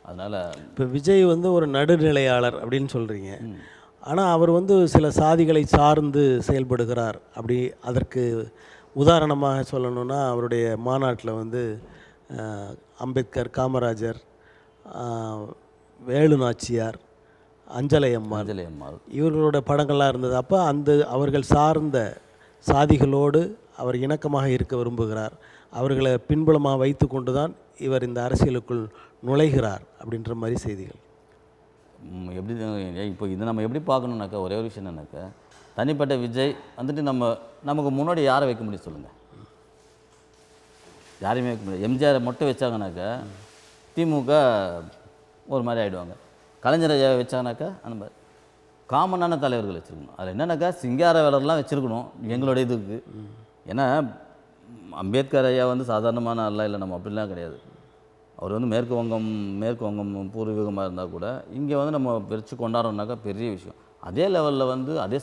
அதனால் இப்போ விஜய் வந்து ஒரு நடுநிலையாளர் அப்படின்னு சொல்கிறீங்க, ஆனால் அவர் வந்து சில சாதிகளை சார்ந்து செயல்படுகிறார். அப்படி அதற்கு உதாரணமாக சொல்லணுன்னா அவருடைய மாநாட்டில் வந்து அம்பேத்கர், காமராஜர், வேலு நாச்சியார், அஞ்சலை அம்மாள் இவர்களோட படங்கள்லாம் இருந்தது. அப்போ அவர்கள் சார்ந்த சாதிகளோடு அவர் இணக்கமாக இருக்க விரும்புகிறார், அவர்களை பின்புலமாக வைத்து கொண்டு தான் இவர் இந்த அரசியலுக்குள் நுழைகிறார் அப்படின்ற மாதிரி செய்திகள். எப்படி இப்போ இதை நம்ம எப்படி பார்க்கணுன்னாக்கா, ஒரே ஒரு விஷயம் என்னன்னாக்கா, தனிப்பட்ட விஜய் வந்துட்டு நமக்கு முன்னாடி யாரை வைக்க முடியும் சொல்லுங்கள்? யாரையுமே வைக்க முடியாது. எம்ஜிஆரை மட்டும் வச்சாங்கனாக்கா திமுக ஒரு மாதிரி ஆகிடுவாங்க. கலைஞர் ஐயா வச்சாங்கனாக்கா அந்த மாதிரி காமனான தலைவர்கள் வச்சுருக்கணும். அதில் என்னன்னாக்கா சிங்கார வேலர்லாம் வச்சுருக்கணும் எங்களுடைய இதுக்கு. ஏன்னா அம்பேத்கர் ஐயா வந்து சாதாரணமான ஆள்லாம் இல்லை, நம்ம அப்படிலாம் கிடையாது. அவர் வந்து மேற்கு வங்கம் பூர்வீகமாக இருந்தால் கூட இங்கே வந்து நம்ம பிரித்து கொண்டாடுறோம்னாக்கா பெரிய விஷயம். அதே லெவலில் வந்து அதே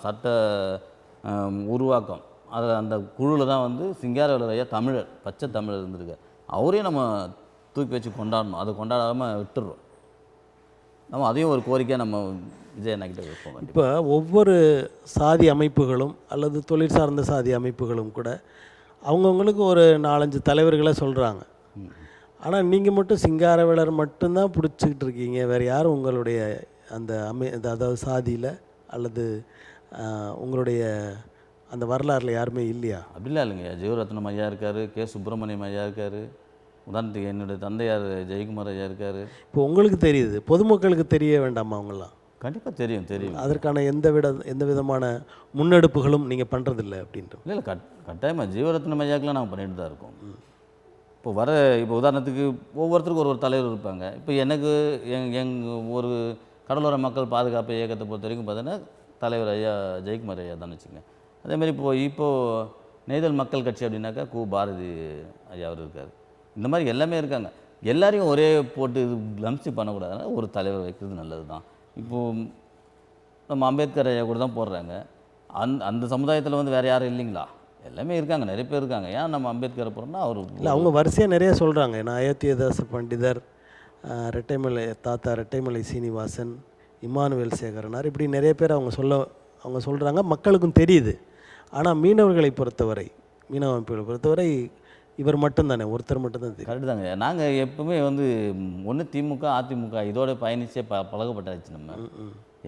சட்ட உருவாக்கம் அதில் அந்த குழுவில் தான் வந்து சிங்காரவேலர் ஐயா தமிழர், பச்சை தமிழர் இருந்திருக்கார். அவரையும் நம்ம தூக்கி வச்சு கொண்டாடணும். அதை கொண்டாடாமல் விட்டுடுறோம். நம்ம அதையும் ஒரு கோரிக்கையாக நம்ம விஜய் அண்ணாக்கிட்ட வைப்போம். இப்போ ஒவ்வொரு சாதி அமைப்புகளும் அல்லது தொழில் சார்ந்த சாதி அமைப்புகளும் கூட அவங்கவுங்களுக்கு ஒரு 4-5 தலைவர்களை சொல்கிறாங்க. ஆனால் நீங்கள் மட்டும் சிங்காரவேலர் மட்டும்தான் பிடிச்சிக்கிட்டு இருக்கீங்க, வேறு யாரும் உங்களுடைய அந்த அதாவது சாதியில் அல்லது உங்களுடைய அந்த வரலாறில் யாருமே இல்லையா? அப்படிலாம் இல்லைங்க. ஜீவரத்னம் ஐயா இருக்கார், கே சுப்பிரமணியம் ஐயா இருக்கார், உதாரணத்துக்கு என்னுடைய தந்தையார் ஜெயக்குமார் ஐயா இருக்கார். இப்போ உங்களுக்கு தெரியுது, பொதுமக்களுக்கு தெரிய வேண்டாமா? அவங்களாம் கண்டிப்பாக தெரியும். அதற்கான எந்த விதமான முன்னெடுப்புகளும் நீங்கள் பண்ணுறதில்லை அப்படின்ட்டு? இல்லை கட்டாயமாக ஜீவரத்னம் ஐயாக்கெலாம் நாங்கள் பண்ணிட்டு தான் இருக்கோம். இப்போ உதாரணத்துக்கு ஒவ்வொருத்தருக்கும் ஒரு தலைவர் இருப்பாங்க. இப்போ எனக்கு ஒரு கடலோர மக்கள் பாதுகாப்பு இயக்கத்தை பொறுத்த வரைக்கும் பார்த்தீங்கன்னா தலைவர் ஐயா ஜெயக்குமார் ஐயா தான் வச்சுக்கோங்க. அதேமாதிரி இப்போது நெய்தல் மக்கள் கட்சி அப்படின்னாக்கா பாரதி ஐயா அவர் இருக்கார். இந்த மாதிரி எல்லாமே இருக்காங்க. எல்லாரையும் ஒரே போட்டு லம்சி பண்ணக்கூடாதுன்னா ஒரு தலைவர் வைக்கிறது நல்லது தான். இப்போது நம்ம அம்பேத்கர் ஐயா கூட தான் போடுறாங்க. அந்த சமுதாயத்தில் வந்து வேறு யாரும் இல்லைங்களா? எல்லாமே இருக்காங்க, நிறைய பேர் இருக்காங்க. ஏன் நம்ம அம்பேத்கரை போகிறோம்னா அவர் இல்லை அவங்க வரிசையாக நிறைய சொல்கிறாங்க. நான் அயோத்தியதாச பண்டிதர், ரெட்டைமலை தாத்தா ரெட்டைமலை சீனிவாசன், இமானுவேல் சேகரனார், இப்படி நிறைய பேர் அவங்க சொல்கிறாங்க. மக்களுக்கும் தெரியுது. ஆனால் மீனவர்களை பொறுத்தவரை, மீனவ அமைப்புகளை பொறுத்தவரை இவர் மட்டும்தானே, ஒருத்தர் மட்டும்தான் தெரியும். கரெக்டு தாங்க. நாங்கள் எப்பவுமே வந்து ஒன்று திமுக அதிமுக இதோட பயணிச்சே பழகப்பட்டாச்சு நம்ம.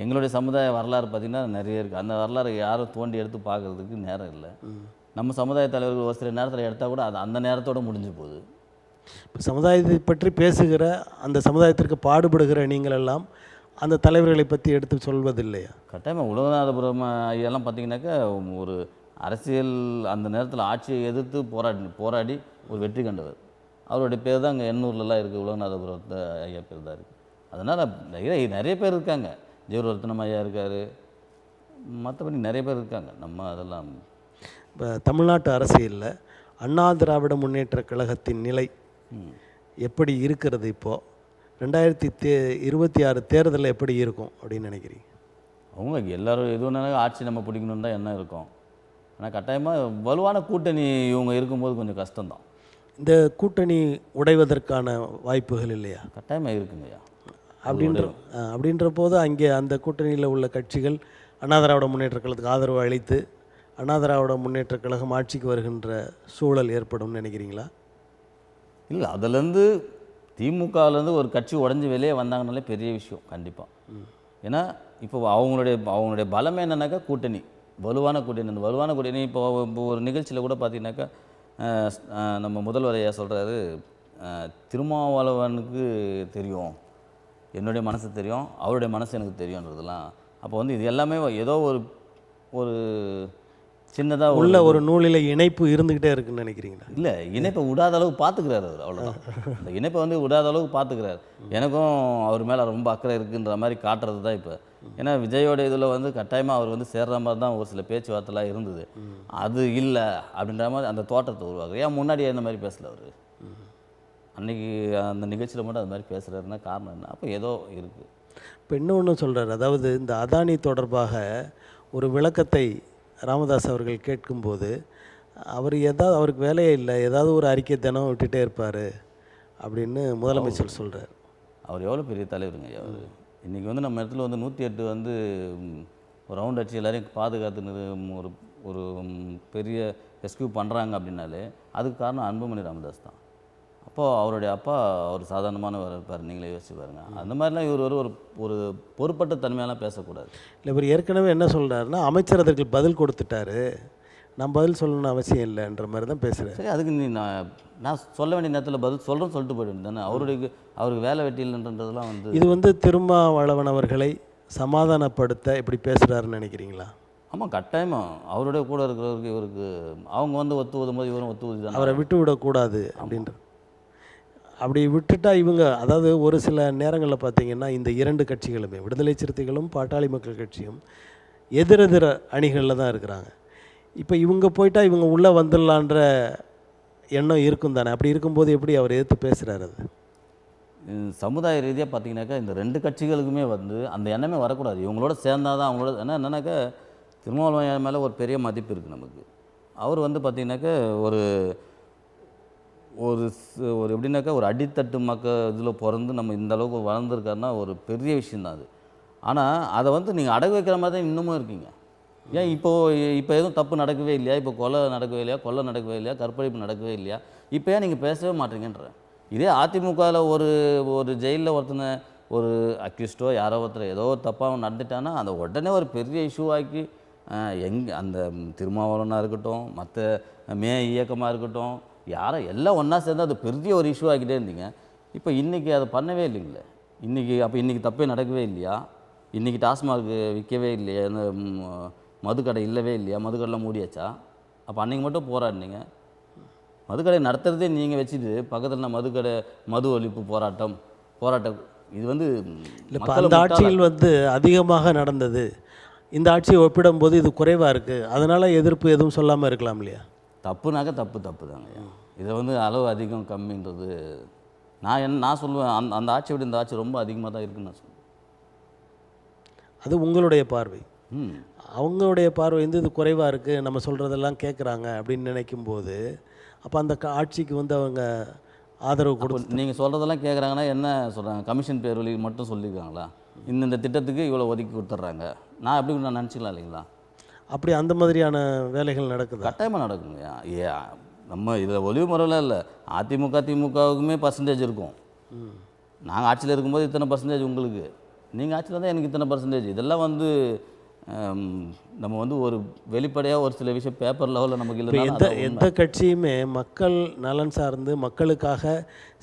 எங்களுடைய சமுதாய வரலாறு பார்த்திங்கன்னா நிறைய இருக்குது. அந்த வரலாறு யாரும் தோண்டி எடுத்து பார்க்குறதுக்கு நேரம் இல்லை. நம்ம சமுதாய தலைவர்கள் ஒரு சில நேரத்தில் எடுத்தால் கூட அது அந்த நேரத்தோடு முடிஞ்சு போகுது. இப்போ சமுதாயத்தை பற்றி பேசுகிற, அந்த சமுதாயத்திற்கு பாடுபடுகிற நீங்களெல்லாம் அந்த தலைவர்களை பற்றி எடுத்து சொல்வதில்லையா? கட்டாயமாக உலகநாதபுரம் ஐயெல்லாம் பார்த்திங்கனாக்கா ஒரு அரசியல் அந்த நேரத்தில் ஆட்சியை எதிர்த்து போராடி ஒரு வெற்றி கண்டவர். அவருடைய பேர் தான் அங்கே எண்ணூர்லலாம் இருக்குது, உலகநாதபுரத்தை ஐயா பேர் தான் இருக்குது. அதனால் நிறைய பேர் இருக்காங்க. ஜெயவர்தனம் ஐயா இருக்கார், மற்றபடி நிறைய பேர் இருக்காங்க. நம்ம அதெல்லாம் இப்போ தமிழ்நாட்டு அரசியலில் அண்ணா திராவிட முன்னேற்ற கழகத்தின் நிலை எப்படி இருக்கிறது? இப்போது 2026 தேர்தலில் எப்படி இருக்கும் அப்படின்னு நினைக்கிறீங்க? அவங்க எல்லோரும் எது ஒன்றாலும் ஆட்சி நம்ம பிடிக்கணுன்னு தான் என்ன இருக்கும். ஆனால் கட்டாயமாக வலுவான கூட்டணி இவங்க இருக்கும்போது கொஞ்சம் கஷ்டம்தான். இந்த கூட்டணி உடைவதற்கான வாய்ப்புகள் இல்லையா? கட்டாயமாக இருக்குங்கய்யா. அப்படின்ற போது அங்கே அந்த கூட்டணியில் உள்ள கட்சிகள் அண்ணா திராவிட முன்னேற்ற கழகத்துக்கு ஆதரவு அளித்து அண்ணா திராவிட முன்னேற்ற கழகம் ஆட்சிக்கு வருகின்ற சூழல் ஏற்படும் நினைக்கிறீங்களா? இல்லை, அதுலேருந்து திமுகலேருந்து ஒரு கட்சி உடஞ்சி வெளியே வந்தாங்கனாலே பெரிய விஷயம் கண்டிப்பாக. ஏன்னா இப்போ அவங்களுடைய பலமே என்னன்னாக்கா கூட்டணி, வலுவான கூட்டணி. அந்த வலுவான கூட்டணி இப்போ ஒரு நிகழ்ச்சியில் கூட பார்த்தீங்கன்னாக்கா நம்ம முதல்வர் ஐயா சொல்கிறாரு, திருமாவளவனுக்கு தெரியும், என்னுடைய மனசு தெரியும், அவருடைய மனசு எனக்கு தெரியுன்றதுலாம். அப்போ வந்து இது எல்லாமே ஏதோ ஒரு சின்னதாக உள்ள ஒரு நூலில் இணைப்பு இருந்துக்கிட்டே இருக்குன்னு நினைக்கிறீங்களா? இல்லை, இணைப்பை விடாத அளவுக்கு பார்த்துக்கிறாரு அவர், அவ்வளோதான். இந்த இணைப்பை வந்து விடாத அளவுக்கு பார்த்துக்கிறாரு. எனக்கும் அவர் மேலே ரொம்ப அக்கறை இருக்குன்ற மாதிரி காட்டுறது தான் இப்போ. ஏன்னா விஜயோட இதில் வந்து கட்டாயமாக அவர் வந்து சேர்ற மாதிரி தான் ஒரு சில பேச்சுவார்த்தைலாம் இருந்தது. அது இல்லை அப்படின்ற மாதிரி அந்த தோட்டத்தை உருவாக்குது. ஏன் முன்னாடியே இந்த மாதிரி பேசல அவர்? அன்றைக்கி அந்த நிகழ்ச்சியில் மட்டும் அது மாதிரி பேசுகிறாருன்னா காரணம் என்ன? அப்போ ஏதோ இருக்குது. இப்போ இன்னொன்று சொல்கிறார், அதாவது இந்த அதானி தொடர்பாக ஒரு விளக்கத்தை ராமதாஸ் அவர்கள் கேட்கும்போது அவருக்கு வேலையே இல்லை, ஏதாவது ஒரு அறிக்கை தினம் விட்டுட்டே இருப்பார் அப்படின்னு முதலமைச்சர் சொல்கிறார். அவர் எவ்வளோ பெரிய தலைவருங்க அவர். இன்றைக்கி வந்து நம்ம இடத்துல வந்து 108 வந்து ஒரு ரவுண்ட் அடிச்சு எல்லாரையும் பாதுகாத்து ஒரு பெரிய ரெஸ்கியூ பண்ணுறாங்க அப்படின்னாலே அதுக்கு காரணம் அன்புமணி ராமதாஸ் தான். அப்போது அவருடைய அப்பா அவர் சாதாரணமானவர் இருப்பார், நீங்களே யோசிச்சு பாருங்கள். அந்த மாதிரிலாம் இவர் ஒரு பொறுப்பற்ற தன்மையெல்லாம் பேசக்கூடாது. இல்லை, இவர் ஏற்கனவே என்ன சொல்கிறாருன்னா, அமைச்சர் அதற்கு பதில் கொடுத்துட்டாரு, நான் பதில் சொல்லணும்னு அவசியம் இல்லைன்ற மாதிரி தான் பேசுகிறேன். சரி, அதுக்கு நான் சொல்ல வேண்டிய நேரத்தில் பதில் சொல்கிறேன்னு சொல்லிட்டு போயிட்டு தானே. அவருக்கு வேலை வெட்டி இல்லைன்றதெல்லாம் வந்து இது வந்து திருமாவளவன் அவர்களை சமாதானப்படுத்த இப்படி பேசுகிறாருன்னு நினைக்கிறீங்களா? ஆமாம், கட்டாயமாக அவருடைய கூட இருக்கிறவருக்கு இவருக்கு அவங்க வந்து ஒத்து ஊதும்போது இவரும் ஒத்து ஊதி தான் அவரை விட்டு விடக்கூடாது அப்படின்ற. அப்படி விட்டுட்டா இவங்க, அதாவது ஒரு சில நேரங்களில் பார்த்திங்கன்னா இந்த இரண்டு கட்சிகளுமே, விடுதலை சிறுத்தைகளும் பாட்டாளி மக்கள் கட்சியும் எதிரெதிர அணிகளில் தான் இருக்கிறாங்க. இப்போ இவங்க போயிட்டா இவங்க உள்ளே வந்துடலான்ற எண்ணம் இருக்கும் தானே. அப்படி இருக்கும்போது எப்படி அவர் எதிர்த்து பேசுகிறார்? அது சமுதாய ரீதியாக பார்த்திங்கனாக்கா இந்த ரெண்டு கட்சிகளுக்குமே வந்து அந்த எண்ணமே வரக்கூடாது. இவங்களோட சேர்ந்தால் தான் அவங்களோட என்னன்னாக்கா திருமாவளவன் மேலே ஒரு பெரிய மதிப்பு இருக்குது நமக்கு. அவர் வந்து பார்த்திங்கனாக்கா ஒரு எப்படின்னாக்கா ஒரு அடித்தட்டு இதில் பிறந்து நம்ம இந்த அளவுக்கு வளர்ந்துருக்காருன்னா ஒரு பெரிய விஷயந்தான் அது. ஆனால் அதை வந்து நீங்கள் அடகு வைக்கிற மாதிரி தான் இன்னமும் இருக்கீங்க. ஏன் இப்போ எதுவும் தப்பு நடக்கவே இல்லையா? இப்போ கொலை நடக்கவே இல்லையா? கொலை நடக்கவே இல்லையா? கற்பழிப்பு நடக்கவே இல்லையா? இப்போ ஏன் நீங்கள் பேசவே மாட்டீங்கன்ற. இதே அதிமுகவில் ஒரு ஜெயிலில் ஒருத்தனை ஒரு அக்யூஸ்டோ யாரோ ஒருத்தர் ஏதோ தப்பாக நடந்துட்டான்னா அதை உடனே ஒரு பெரிய இஷ்யூ ஆக்கி அந்த திருமாவளவனாக இருக்கட்டும், மற்ற இயக்கமாக இருக்கட்டும், யாரை எல்லாம் ஒன்றா சேர்ந்து அது பெரிய ஒரு இஷ்யூ ஆக்கிட்டே இருந்தீங்க. இப்போ இன்றைக்கி அதை பண்ணவே இல்லைங்களே. இன்றைக்கி தப்பே நடக்கவே இல்லையா? இன்றைக்கி டாஸ்மார்க் விற்கவே இல்லையா? இந்த மதுக்கடை இல்லவே இல்லையா? மதுக்கடைலாம் மூடியாச்சா? அப்போ அன்றைக்கி மட்டும் போராடினீங்க. மதுக்கடை நடத்துகிறதே நீங்கள் வச்சுட்டு பக்கத்தில் மது ஒழிப்பு போராட்டம் இது வந்து இப்போ அந்த ஆட்சியில் வந்து அதிகமாக நடந்தது, இந்த ஆட்சியை ஒப்பிடும்போது இது குறைவாக இருக்குது, அதனால் எதிர்ப்பு எதுவும் சொல்லாமல் இருக்கலாம் இல்லையா? தப்புனாக்கா தப்பு தாங்க. இதை வந்து அளவு அதிகம் கம்மின்றது நான் சொல்லுவேன். அந்த ஆட்சியை விட இந்த ஆட்சி ரொம்ப அதிகமாக தான் இருக்குன்னு நான் சொல்லுவேன். அது உங்களுடைய பார்வை. ம் அவங்களுடைய பார்வை வந்து இது குறைவாக இருக்குது, நம்ம சொல்கிறதெல்லாம் கேட்குறாங்க அப்படின்னு நினைக்கும்போது, அப்போ அந்த ஆட்சிக்கு வந்து அவங்க ஆதரவு அப்போ கொடுத்து நீங்கள் சொல்கிறதெல்லாம் கேட்குறாங்கன்னா என்ன சொல்கிறாங்க? கமிஷன் பேர் வழி மட்டும் சொல்லியிருக்காங்களா? இந்த திட்டத்துக்கு இவ்வளோ ஒதுக்கி கொடுத்துட்றாங்க, நான் எப்படி நான் நினச்சிக்கலாம் இல்லைங்களா? அப்படி அந்த மாதிரியான வேலைகள் நடக்குதா? கட்டாயமாக நடக்குங்க. ஏ நம்ம இதில் ஒளிவு முறையில் இல்லை, அதிமுக திமுகவுக்குமே பர்சன்டேஜ் இருக்கும். நாங்கள் ஆட்சியில் இருக்கும்போது இத்தனை பர்சன்டேஜ் உங்களுக்கு, நீங்கள் ஆட்சியில் தான் எனக்கு இத்தனை பர்சன்டேஜ். இதெல்லாம் வந்து நம்ம வந்து ஒரு வெளிப்படையாக ஒரு சில விஷயம் பேப்பர் லெவலில் நமக்கு இப்போ இல்லை. எந்த கட்சியுமே மக்கள் நலன் சார்ந்து மக்களுக்காக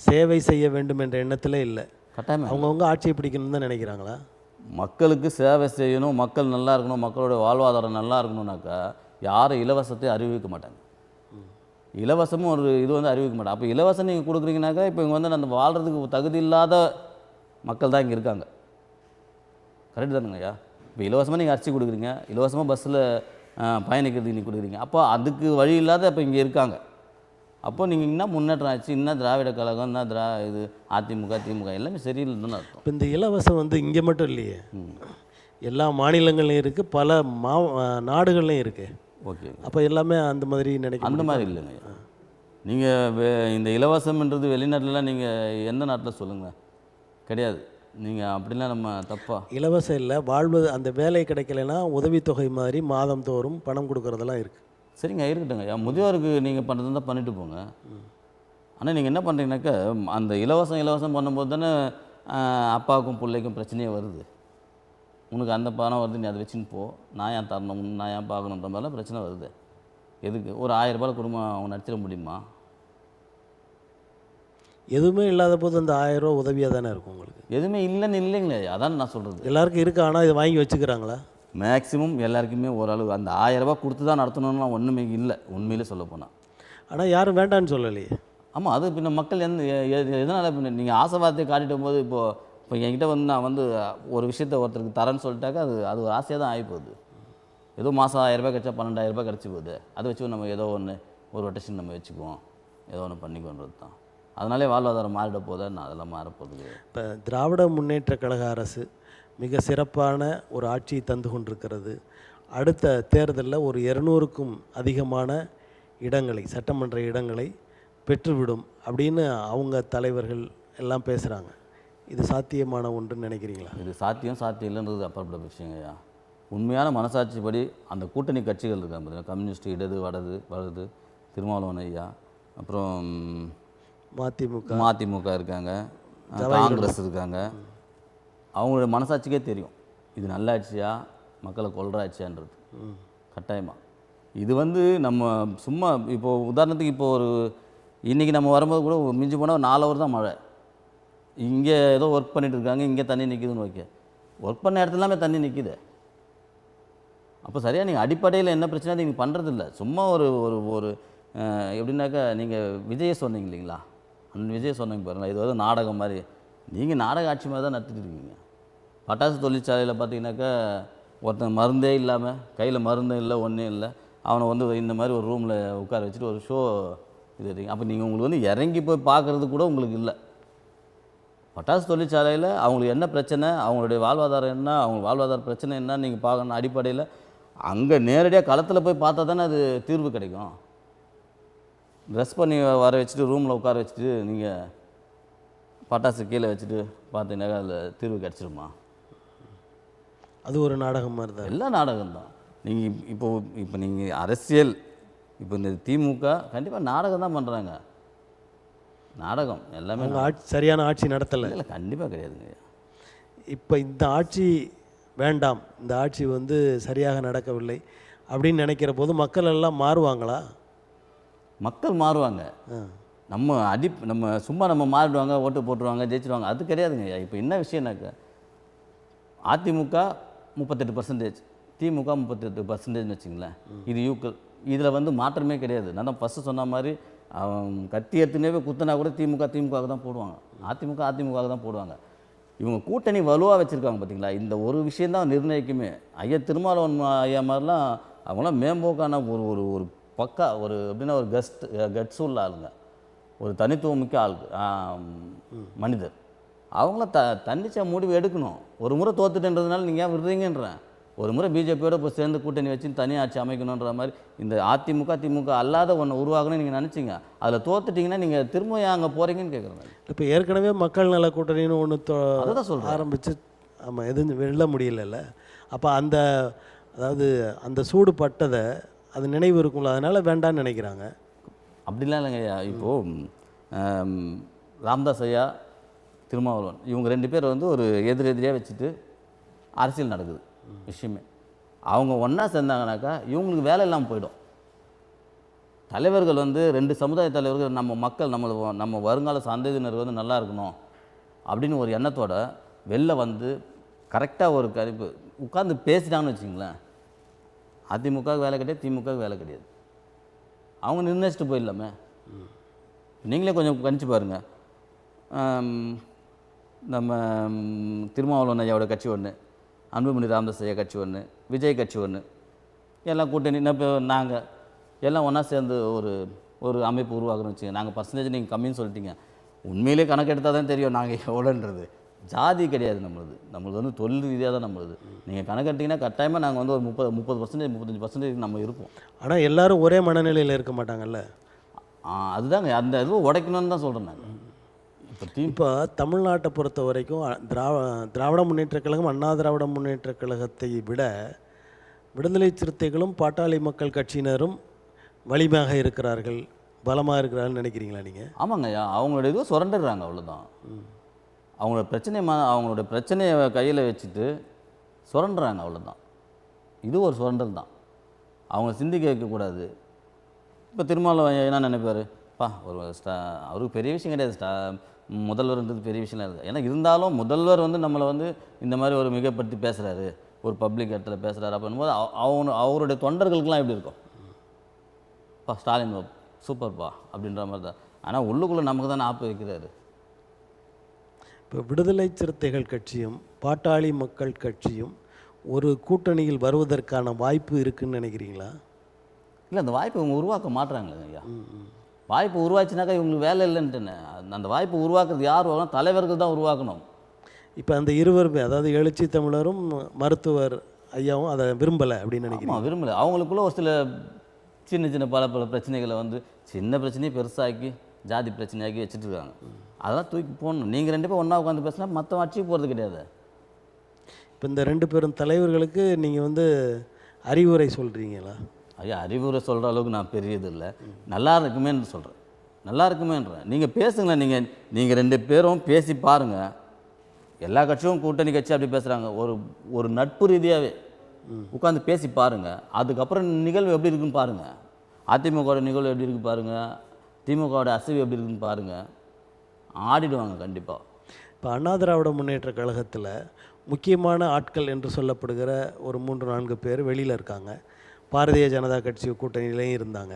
சேவை செய்ய வேண்டும் என்ற எண்ணத்திலே இல்லை. கட்டாயமாக அவங்கவுங்க ஆட்சியை பிடிக்கணும்னு தான் நினைக்கிறாங்களா? மக்களுக்கு சேவை செய்யணும், மக்கள் நல்லா இருக்கணும், மக்களோட வாழ்வாதாரம் நல்லா இருக்கணும்னாக்கா யாரும் இலவசத்தை அறிவிக்க மாட்டாங்க. இலவசமும் ஒரு இது வந்து அறிவிக்க மாட்டாங்க. அப்போ இலவசம் நீங்கள் கொடுக்குறீங்கனாக்கா இப்போ இங்கே வந்து அந்த வாழ்கிறதுக்கு தகுதி இல்லாத மக்கள் தான் இங்கே இருக்காங்க. கரெக்டு தானுங்க ஐயா? இப்போ இலவசமாக நீங்கள் அரிசி கொடுக்குறீங்க, இலவசமாக பஸ்ஸில் பயணிக்கிறதுக்கு நீங்கள் கொடுக்குறீங்க, அப்போ அதுக்கு வழி இல்லாத இப்போ இங்கே இருக்காங்க. அப்போ நீங்கள் என்ன முன்னேற்றம் ஆச்சு, இன்னும் திராவிட கழகம், என்ன இது அதிமுக திமுக எல்லாமே சரியில்லைன்னு தானே அர்த்தம். இப்போ இந்த இலவசம் வந்து இங்கே மட்டும் இல்லையே, எல்லா மாநிலங்கள்லையும் இருக்குது, பல நாடுகள்லையும் இருக்குது. ஓகே, அப்போ எல்லாமே அந்த மாதிரி நினைக்க அந்த மாதிரி இல்லைங்க. நீங்கள் இந்த இலவசம்ன்றது வெளிநாட்டிலலாம் நீங்கள் எந்த நாட்டில் சொல்லுங்கள், கிடையாது. நீங்கள் அப்படிலாம் நம்ம தப்பா இலவசம் இல்லை, வாழ்வது அந்த வேலை கிடைக்கலைன்னா உதவித்தொகை மாதிரி மாதந்தோறும் பணம் கொடுக்குறதெல்லாம் இருக்குது. சரிங்க, இருக்கட்டுங்க. முதியோருக்கு நீங்கள் பண்ணுறது தான் பண்ணிட்டு போங்க. ஆனால் நீங்கள் என்ன பண்ணுறீங்கனாக்கா அந்த இலவசம் பண்ணும்போது தானே அப்பாவுக்கும் பிள்ளைக்கும் பிரச்சனையே வருது. உனக்கு அந்த பணம் வருது, நீ அதை வச்சுன்னு போ, நான் ஏன் தரணும், நான் ஏன் பார்க்கணுன்ற மாதிரிலாம் பிரச்சனை வருது. எதுக்கு ஒரு 1000 ரூபாய் குடும்பம் அவங்க நடிச்சிட முடியுமா? எதுவுமே இல்லாத போது அந்த 1000 ரூபா உதவியாக தானே இருக்கும் உங்களுக்கு. எதுவுமே இல்லைன்னு இல்லைங்களே, அதான் நான் சொல்கிறது. எல்லாருக்கும் இருக்குது, ஆனால் இதை வாங்கி வச்சுக்கிறாங்களா? மேக்ஸிமம் எல்லாருக்குமே ஓரளவு அந்த 1000 ரூபாய் கொடுத்து தான் நடத்தணும்னா ஒன்றுமே இல்லை உண்மையிலே சொல்ல போனால். ஆனால் யாரும் வேண்டான்னு சொல்லலையே. ஆமாம், அது பின்ன மக்கள் எதனால் இப்போ நீங்கள் ஆசை வார்த்தையை காட்டிட்டு போது இப்போ என்கிட்ட வந்து நான் வந்து ஒரு விஷயத்தை ஒருத்தருக்கு தரேன்னு சொல்லிட்டாக்கா அது ஒரு ஆசையாக தான் ஆகி போகுது. ஏதோ மாதம் 1000 ரூபாய் கிடச்சா 12,000 ரூபாய் கிடச்சி போகுது, அதை வச்சு நம்ம ஏதோ ஒன்று ஒரு ரொட்டேஷன் நம்ம வச்சுக்குவோம், ஏதோ ஒன்று பண்ணிக்கோன்றது தான். அதனாலே வாழ்வாதாரம் மாறிட போதா, நான் அதெல்லாம் மாறப்போகுது. இப்போ திராவிட முன்னேற்ற கழக அரசு மிக சிறப்பான ஒரு ஆட்சியை தந்து கொண்டிருக்கிறது. அடுத்த தேர்தலில் ஒரு 200க்கும் அதிகமான இடங்களை, சட்டமன்ற இடங்களை பெற்றுவிடும் அப்படின்னு அவங்க தலைவர்கள் எல்லாம் பேசுகிறாங்க. இது சாத்தியமான ஒன்றுன்னு நினைக்கிறீங்களா? இது சாத்தியம் இல்லைன்றது அப்பாற்பட்ட விஷயங்கய்யா. உண்மையான மனசாட்சிப்படி அந்த கூட்டணி கட்சிகள் இருக்காங்க பார்த்தீங்கன்னா, கம்யூனிஸ்ட், இடது, வலது, திருமாவளவன் ஐயா, அப்புறம் மதிமுக இருக்காங்க, காங்கிரஸ் இருக்காங்க. அவங்களோட மனசாட்சிக்கே தெரியும் இது நல்ல ஆட்சியா மக்களை கொள்கிற ஆட்சியான்றது. கட்டாயமாக இது வந்து நம்ம சும்மா இப்போது உதாரணத்துக்கு இப்போ ஒரு இன்றைக்கி நம்ம வரும்போது கூட மிஞ்சி போனால் 4 ஹவர் தான் மழை. இங்கே ஏதோ ஒர்க் பண்ணிகிட்டு இருக்காங்க, இங்கே தண்ணி நிற்கிதுன்னு ஓகே, ஒர்க் பண்ண இடத்துலாமே தண்ணி நிற்கிது. அப்போ சரியாக நீங்கள் அடிப்படையில் என்ன பிரச்சனை நீங்கள் பண்ணுறதில்ல. சும்மா ஒரு ஒரு ஒரு எப்படின்னாக்கா நீங்கள் விஜயை சொன்னீங்க இல்லைங்களா, அந்த விஜயை சொன்னீங்க பாருங்களா, இது வந்து நாடகம் மாதிரி. நீங்கள் நாடக ஆட்சி மாதிரி தான் நடத்திட்டு இருக்கீங்க. பட்டாசு தொழிற்சாலையில் பார்த்தீங்கன்னாக்கா ஒருத்தன் மருந்தே இல்லாமல், கையில் மருந்தும் இல்லை, ஒன்றும் இல்லை, அவனை வந்து இந்த மாதிரி ஒரு ரூமில் உட்கார வச்சுட்டு ஒரு ஷோ இது இருக்கீங்க. அப்போ நீங்கள் உங்களுக்கு வந்து இறங்கி போய் பார்க்குறது கூட உங்களுக்கு இல்லை. பட்டாசு தொழிற்சாலையில் அவங்களுக்கு என்ன பிரச்சனை, அவங்களுடைய வாழ்வாதாரம் என்ன, அவங்க வாழ்வாதார பிரச்சனை என்னன்னு நீங்கள் பார்க்கணும். அடிப்படையில் அங்கே நேரடியாக களத்தில் போய் பார்த்தா தானே அது தீர்வு கிடைக்கும். ட்ரெஸ் பண்ணி வர வச்சுட்டு ரூமில் உட்கார வச்சுட்டு நீங்கள் பட்டாசு கீழே வச்சுட்டு பார்த்தீங்கன்னாக்கா அதில் தீர்வு கிடச்சிருமா? அது ஒரு நாடகம் மாதிரி தான். எல்லாம் நாடகம்தான். நீங்கள் இப்போ நீங்கள் அரசியல் இப்போ இந்த திமுக கண்டிப்பாக நாடகம் தான் பண்ணுறாங்க. நாடகம் எல்லாமே சரியான ஆட்சி நடத்தலை. இல்லை, கண்டிப்பாக கிடையாதுங்க. இப்போ இந்த ஆட்சி வேண்டாம், இந்த ஆட்சி வந்து சரியாக நடக்கவில்லை அப்படின்னு நினைக்கிற போது மக்கள் எல்லாம் மாறுவாங்களா? மக்கள் மாறுவாங்க. நம்ம சும்மா நம்ம மாறிடுவாங்க, ஓட்டு போட்டுருவாங்க, ஜெயிச்சிடுவாங்க, அது கிடையாதுங்க. இப்போ என்ன விஷயம்னாக்கா அதிமுக 38%, திமுக 38%ன்னு வச்சுங்களேன். இது யூக்கல், இதில் வந்து மாற்றமே கிடையாது. நான் தான் ஃபஸ்ட்டு சொன்ன மாதிரி அவன் கத்தி எடுத்துனே குத்துனா கூட திமுகவுக்கு தான் போடுவாங்க, அதிமுகவுக்கு தான் போடுவாங்க. இவங்க கூட்டணி வலுவாக வச்சுருக்காங்க பார்த்தீங்களா, இந்த ஒரு விஷயந்தான் நிர்ணயிக்குமே. ஐயா திருமாவளவன் ஐயா மாதிரிலாம் அவங்களாம் மேம்போக்கான ஒரு ஒரு ஒரு பக்கா ஒரு எப்படின்னா ஒரு கட்ஸ் உள்ள ஆளுங்க, ஒரு தனித்துவம் மிக்க ஆளுக்கு மனிதர். அவங்களாம் தன்னிச்சா முடிவு எடுக்கணும். ஒரு முறை தோத்துட்டுன்றதுனால நீங்கள் ஏன் விடுறீங்கன்றேன். ஒரு முறை பிஜேபியோட போய் சேர்ந்து கூட்டணி வச்சு தனி ஆட்சி அமைக்கணுன்ற மாதிரி இந்த அதிமுக திமுக அல்லாத ஒன்று உருவாகணும்னு நீங்கள் நினச்சிங்க, அதில் தோத்துட்டிங்கன்னா நீங்கள் திரும்ப ஏன் அங்கே போகிறீங்கன்னு கேட்குறேன். இப்போ ஏற்கனவே மக்கள் நல கூட்டணின்னு ஒன்று அதுதான் சொல்கிறேன் ஆரம்பித்து ஆமாம் எதுவும் வெல்ல முடியலல்ல. அப்போ அந்த அதாவது அந்த சூடு பட்டதை அது நினைவு இருக்கும்ல, அதனால் வேண்டான்னு நினைக்கிறாங்க. அப்படிலாம் இல்லைங்க ஐயா. இப்போது ராமதாஸ் ஐயா, திருமாவளவன் இவங்க 2 பேர் வந்து ஒரு எதிரெதிரியாக வச்சுட்டு அரசியல் நடக்குது விஷயமே. அவங்க ஒன்றா சேர்ந்தாங்கனாக்கா இவங்களுக்கு வேலை இல்லாமல் போயிடும். தலைவர்கள் வந்து 2 சமுதாய தலைவர்கள் நம்ம மக்கள் நம்ம வருங்கால சந்ததியினர் வந்து நல்லா இருக்கணும் அப்படின்னு ஒரு எண்ணத்தோட வெளில வந்து கரெக்டாக ஒரு கருப்பு உட்காந்து பேசிட்டாங்கன்னு வச்சுங்களேன், அதிமுகவுக்கு வேலை கிடையாது, திமுகவுக்கு வேலை கிடையாது. அவங்க நிர்ணயிச்சுட்டு போயிடலாமே. நீங்களே கொஞ்சம் கணிச்சு பாருங்கள். நம்ம திருமாவளவன் ஐயாவோட கட்சி ஒன்று, அன்புமணி ராமதாஸ் ஐயா கட்சி ஒன்று, விஜய் கட்சி ஒன்று, எல்லாம் கூட்டணி இப்போ நாங்கள் எல்லாம் ஒன்றா சேர்ந்து ஒரு அமைப்பு உருவாக்குறோம்னு வச்சுங்க. நாங்கள் பர்சன்டேஜ் நீங்கள் கம்மின்னு சொல்லிட்டீங்க, உண்மையிலே கணக்கு எடுத்தால் தான் தெரியும் நாங்கள் எவ்வளோன்றது. ஜாதி கிடையாது நம்மளுது வந்து தொழில் ரீதியாக தான் நம்மளுது. நீங்கள் கணக்கு எடுத்திங்கன்னா கட்டாயமாக நாங்கள் வந்து ஒரு 30% 35% நம்ம இருப்போம். ஆனால் எல்லாரும் ஒரே மனநிலையில் இருக்க மாட்டாங்கல்ல. அதுதாங்க அந்த இதுவும் உடைக்கணும்னு தான் சொல்கிறேன் நாங்கள். இப்போ தமிழ்நாட்டை பொறுத்த வரைக்கும் திராவிட முன்னேற்றக் கழகம், அண்ணா திராவிட முன்னேற்றக் கழகத்தை விட விடுதலை சிறுத்தைகளும் பாட்டாளி மக்கள் கட்சியினரும் வலிமையாக இருக்கிறார்கள், பலமாக இருக்கிறார்கள் நினைக்கிறீங்களா நீங்கள்? ஆமாங்க ஐயா, அவங்களோட இதுவும் சுரண்டுறாங்க, அவ்வளோதான். அவங்களோட பிரச்சனையை கையில் வச்சுட்டு சுரண்டுறாங்க, அவ்வளோதான். இது ஒரு சுரண்டல் தான். அவங்க சிந்திக்க வைக்கக்கூடாது. இப்போ திருமாவளவன் என்ன நினைப்பார், அவருக்கு பெரிய விஷயம் கிடையாது, முதல்வர்ன்றது பெரிய விஷயம் இருக்குது. ஏன்னா இருந்தாலும் முதல்வர் வந்து நம்மளை வந்து இந்த மாதிரி ஒரு மிகப்படுத்தி பேசுகிறாரு, ஒரு பப்ளிக் இடத்துல பேசுகிறாரு அப்படின்போது அவருடைய தொண்டர்களுக்கெல்லாம் எப்படி இருக்கும், ஸ்டாலின் சூப்பர்ப்பா அப்படின்ற மாதிரி தான். ஆனால் உள்ளுக்குள்ளே நமக்கு தானே ஆப்பு வைக்கிறாரு. இப்போ விடுதலை சிறுத்தைகள் கட்சியும் பாட்டாளி மக்கள் கட்சியும் ஒரு கூட்டணியில் வருவதற்கான வாய்ப்பு இருக்குதுன்னு நினைக்கிறீங்களா? இல்லை, அந்த வாய்ப்பு இவங்க உருவாக்க மாட்டுறாங்களே ஐயா. வாய்ப்பு உருவாச்சுனாக்கா இவங்களுக்கு வேலை இல்லைன்ட்டுன்னு. அந்த வாய்ப்பு உருவாக்குறது யார் வரணும்? தலைவர்கள் தான் உருவாக்கணும். இப்போ அந்த இருவருமே, அதாவது எழுச்சி தமிழரும் மருத்துவர் ஐயாவும் அதை விரும்பலை அப்படின்னு நினைக்கிறேன். விரும்பலை. அவங்களுக்குள்ள ஒரு சில சின்ன பல பிரச்சனைகளை வந்து சின்ன பிரச்சனையை பெருசாக்கி ஜாதி பிரச்சனையாக்கி வச்சுட்டு இருக்காங்க. அதெல்லாம் தூக்கி போடணும். நீங்கள் 2 பேரும் ஒன்றா உட்காந்து பேசினா மற்றவன் அடிச்சு போகிறது கிடையாது. இப்போ இந்த 2 பேரும் தலைவர்களுக்கு நீங்கள் வந்து அறிவுரை சொல்கிறீங்களா? ஐயா, அறிவுரை சொல்கிற அளவுக்கு நான் பெரியது இல்லை. நல்லா இருக்குமேன்னு சொல்கிறேன், நல்லா இருக்குமேன்றேன். நீங்கள் பேசுங்களேன். நீங்கள் 2 பேரும் பேசி பாருங்கள். எல்லா கட்சியும் கூட்டணி கட்சி அப்படி பேசுகிறாங்க. ஒரு நட்பு ரீதியாகவே உட்காந்து பேசி பாருங்கள். அதுக்கப்புறம் நிகழ்வு எப்படி இருக்குன்னு பாருங்கள். அதிமுகவோட நிகழ்வு எப்படி இருக்குது பாருங்கள், திமுகவோட அசைவு எப்படி இருக்குன்னு பாருங்கள். ஆடிடுவாங்க கண்டிப்பாக. இப்போ அண்ணா திராவிட முன்னேற்ற கழகத்தில் முக்கியமான ஆட்கள் என்று சொல்லப்படுகிற ஒரு 3-4 பேர் வெளியில் இருக்காங்க. பாரதிய ஜனதா கட்சி கூட்டணியிலையும் இருந்தாங்க.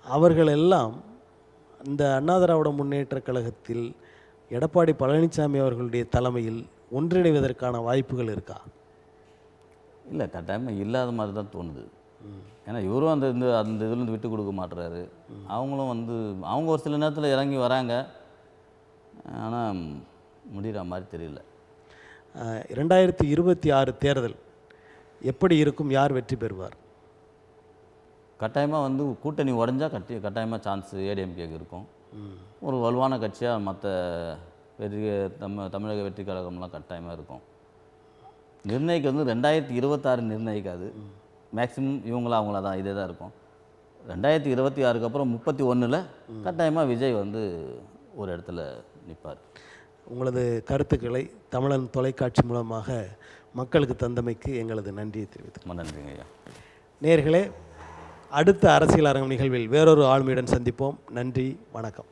அவர்கள் எல்லாம் இந்த அண்ணா திராவிட முன்னேற்ற கழகத்தில் எடப்பாடி பழனிசாமி அவர்களுடைய தலைமையில் ஒன்றிணைவதற்கான வாய்ப்புகள் இருக்கா? இல்லை, கட்டாயமாக இல்லாத மாதிரி தான் தோணுது. ஏன்னா இவரும் அந்த இதுலேருந்து விட்டு கொடுக்க மாட்டுறாரு. அவங்களும் வந்து அவங்க ஒரு சில நேரத்தில் இறங்கி வராங்க, ஆனால் முடிகிற மாதிரி தெரியல. 2026 தேர்தல் எப்படி இருக்கும்? யார் வெற்றி பெறுவார்? கட்டாயமாக வந்து கூட்டணி உடஞ்சா கட்டாயமாக சான்ஸ் ஏடிஎம்கேக்கு இருக்கும். ஒரு வலுவான கட்சியாக மற்ற தமிழக வெற்றி கழகம்லாம் கட்டாயமாக இருக்கும். நிர்ணயிக்கிறது 2026 நிர்ணயிக்காது. மேக்ஸிமம் இவங்களா அவங்களா தான் இதே தான் இருக்கும். 2026க்கு அப்புறம் 31ல் கட்டாயமாக விஜய் வந்து ஒரு இடத்துல நிற்பார். உங்களது கருத்துக்களை தமிழன் தொலைக்காட்சி மூலமாக மக்களுக்கு தந்தமைக்கு எங்களது நன்றியை தெரிவித்துக் நன்றிங்க ஐயா. நேயர்களே, அடுத்த அரசியல் அரங்கம் நிகழ்வில் வேறொரு ஆளுமையுடன் சந்திப்போம். நன்றி, வணக்கம்.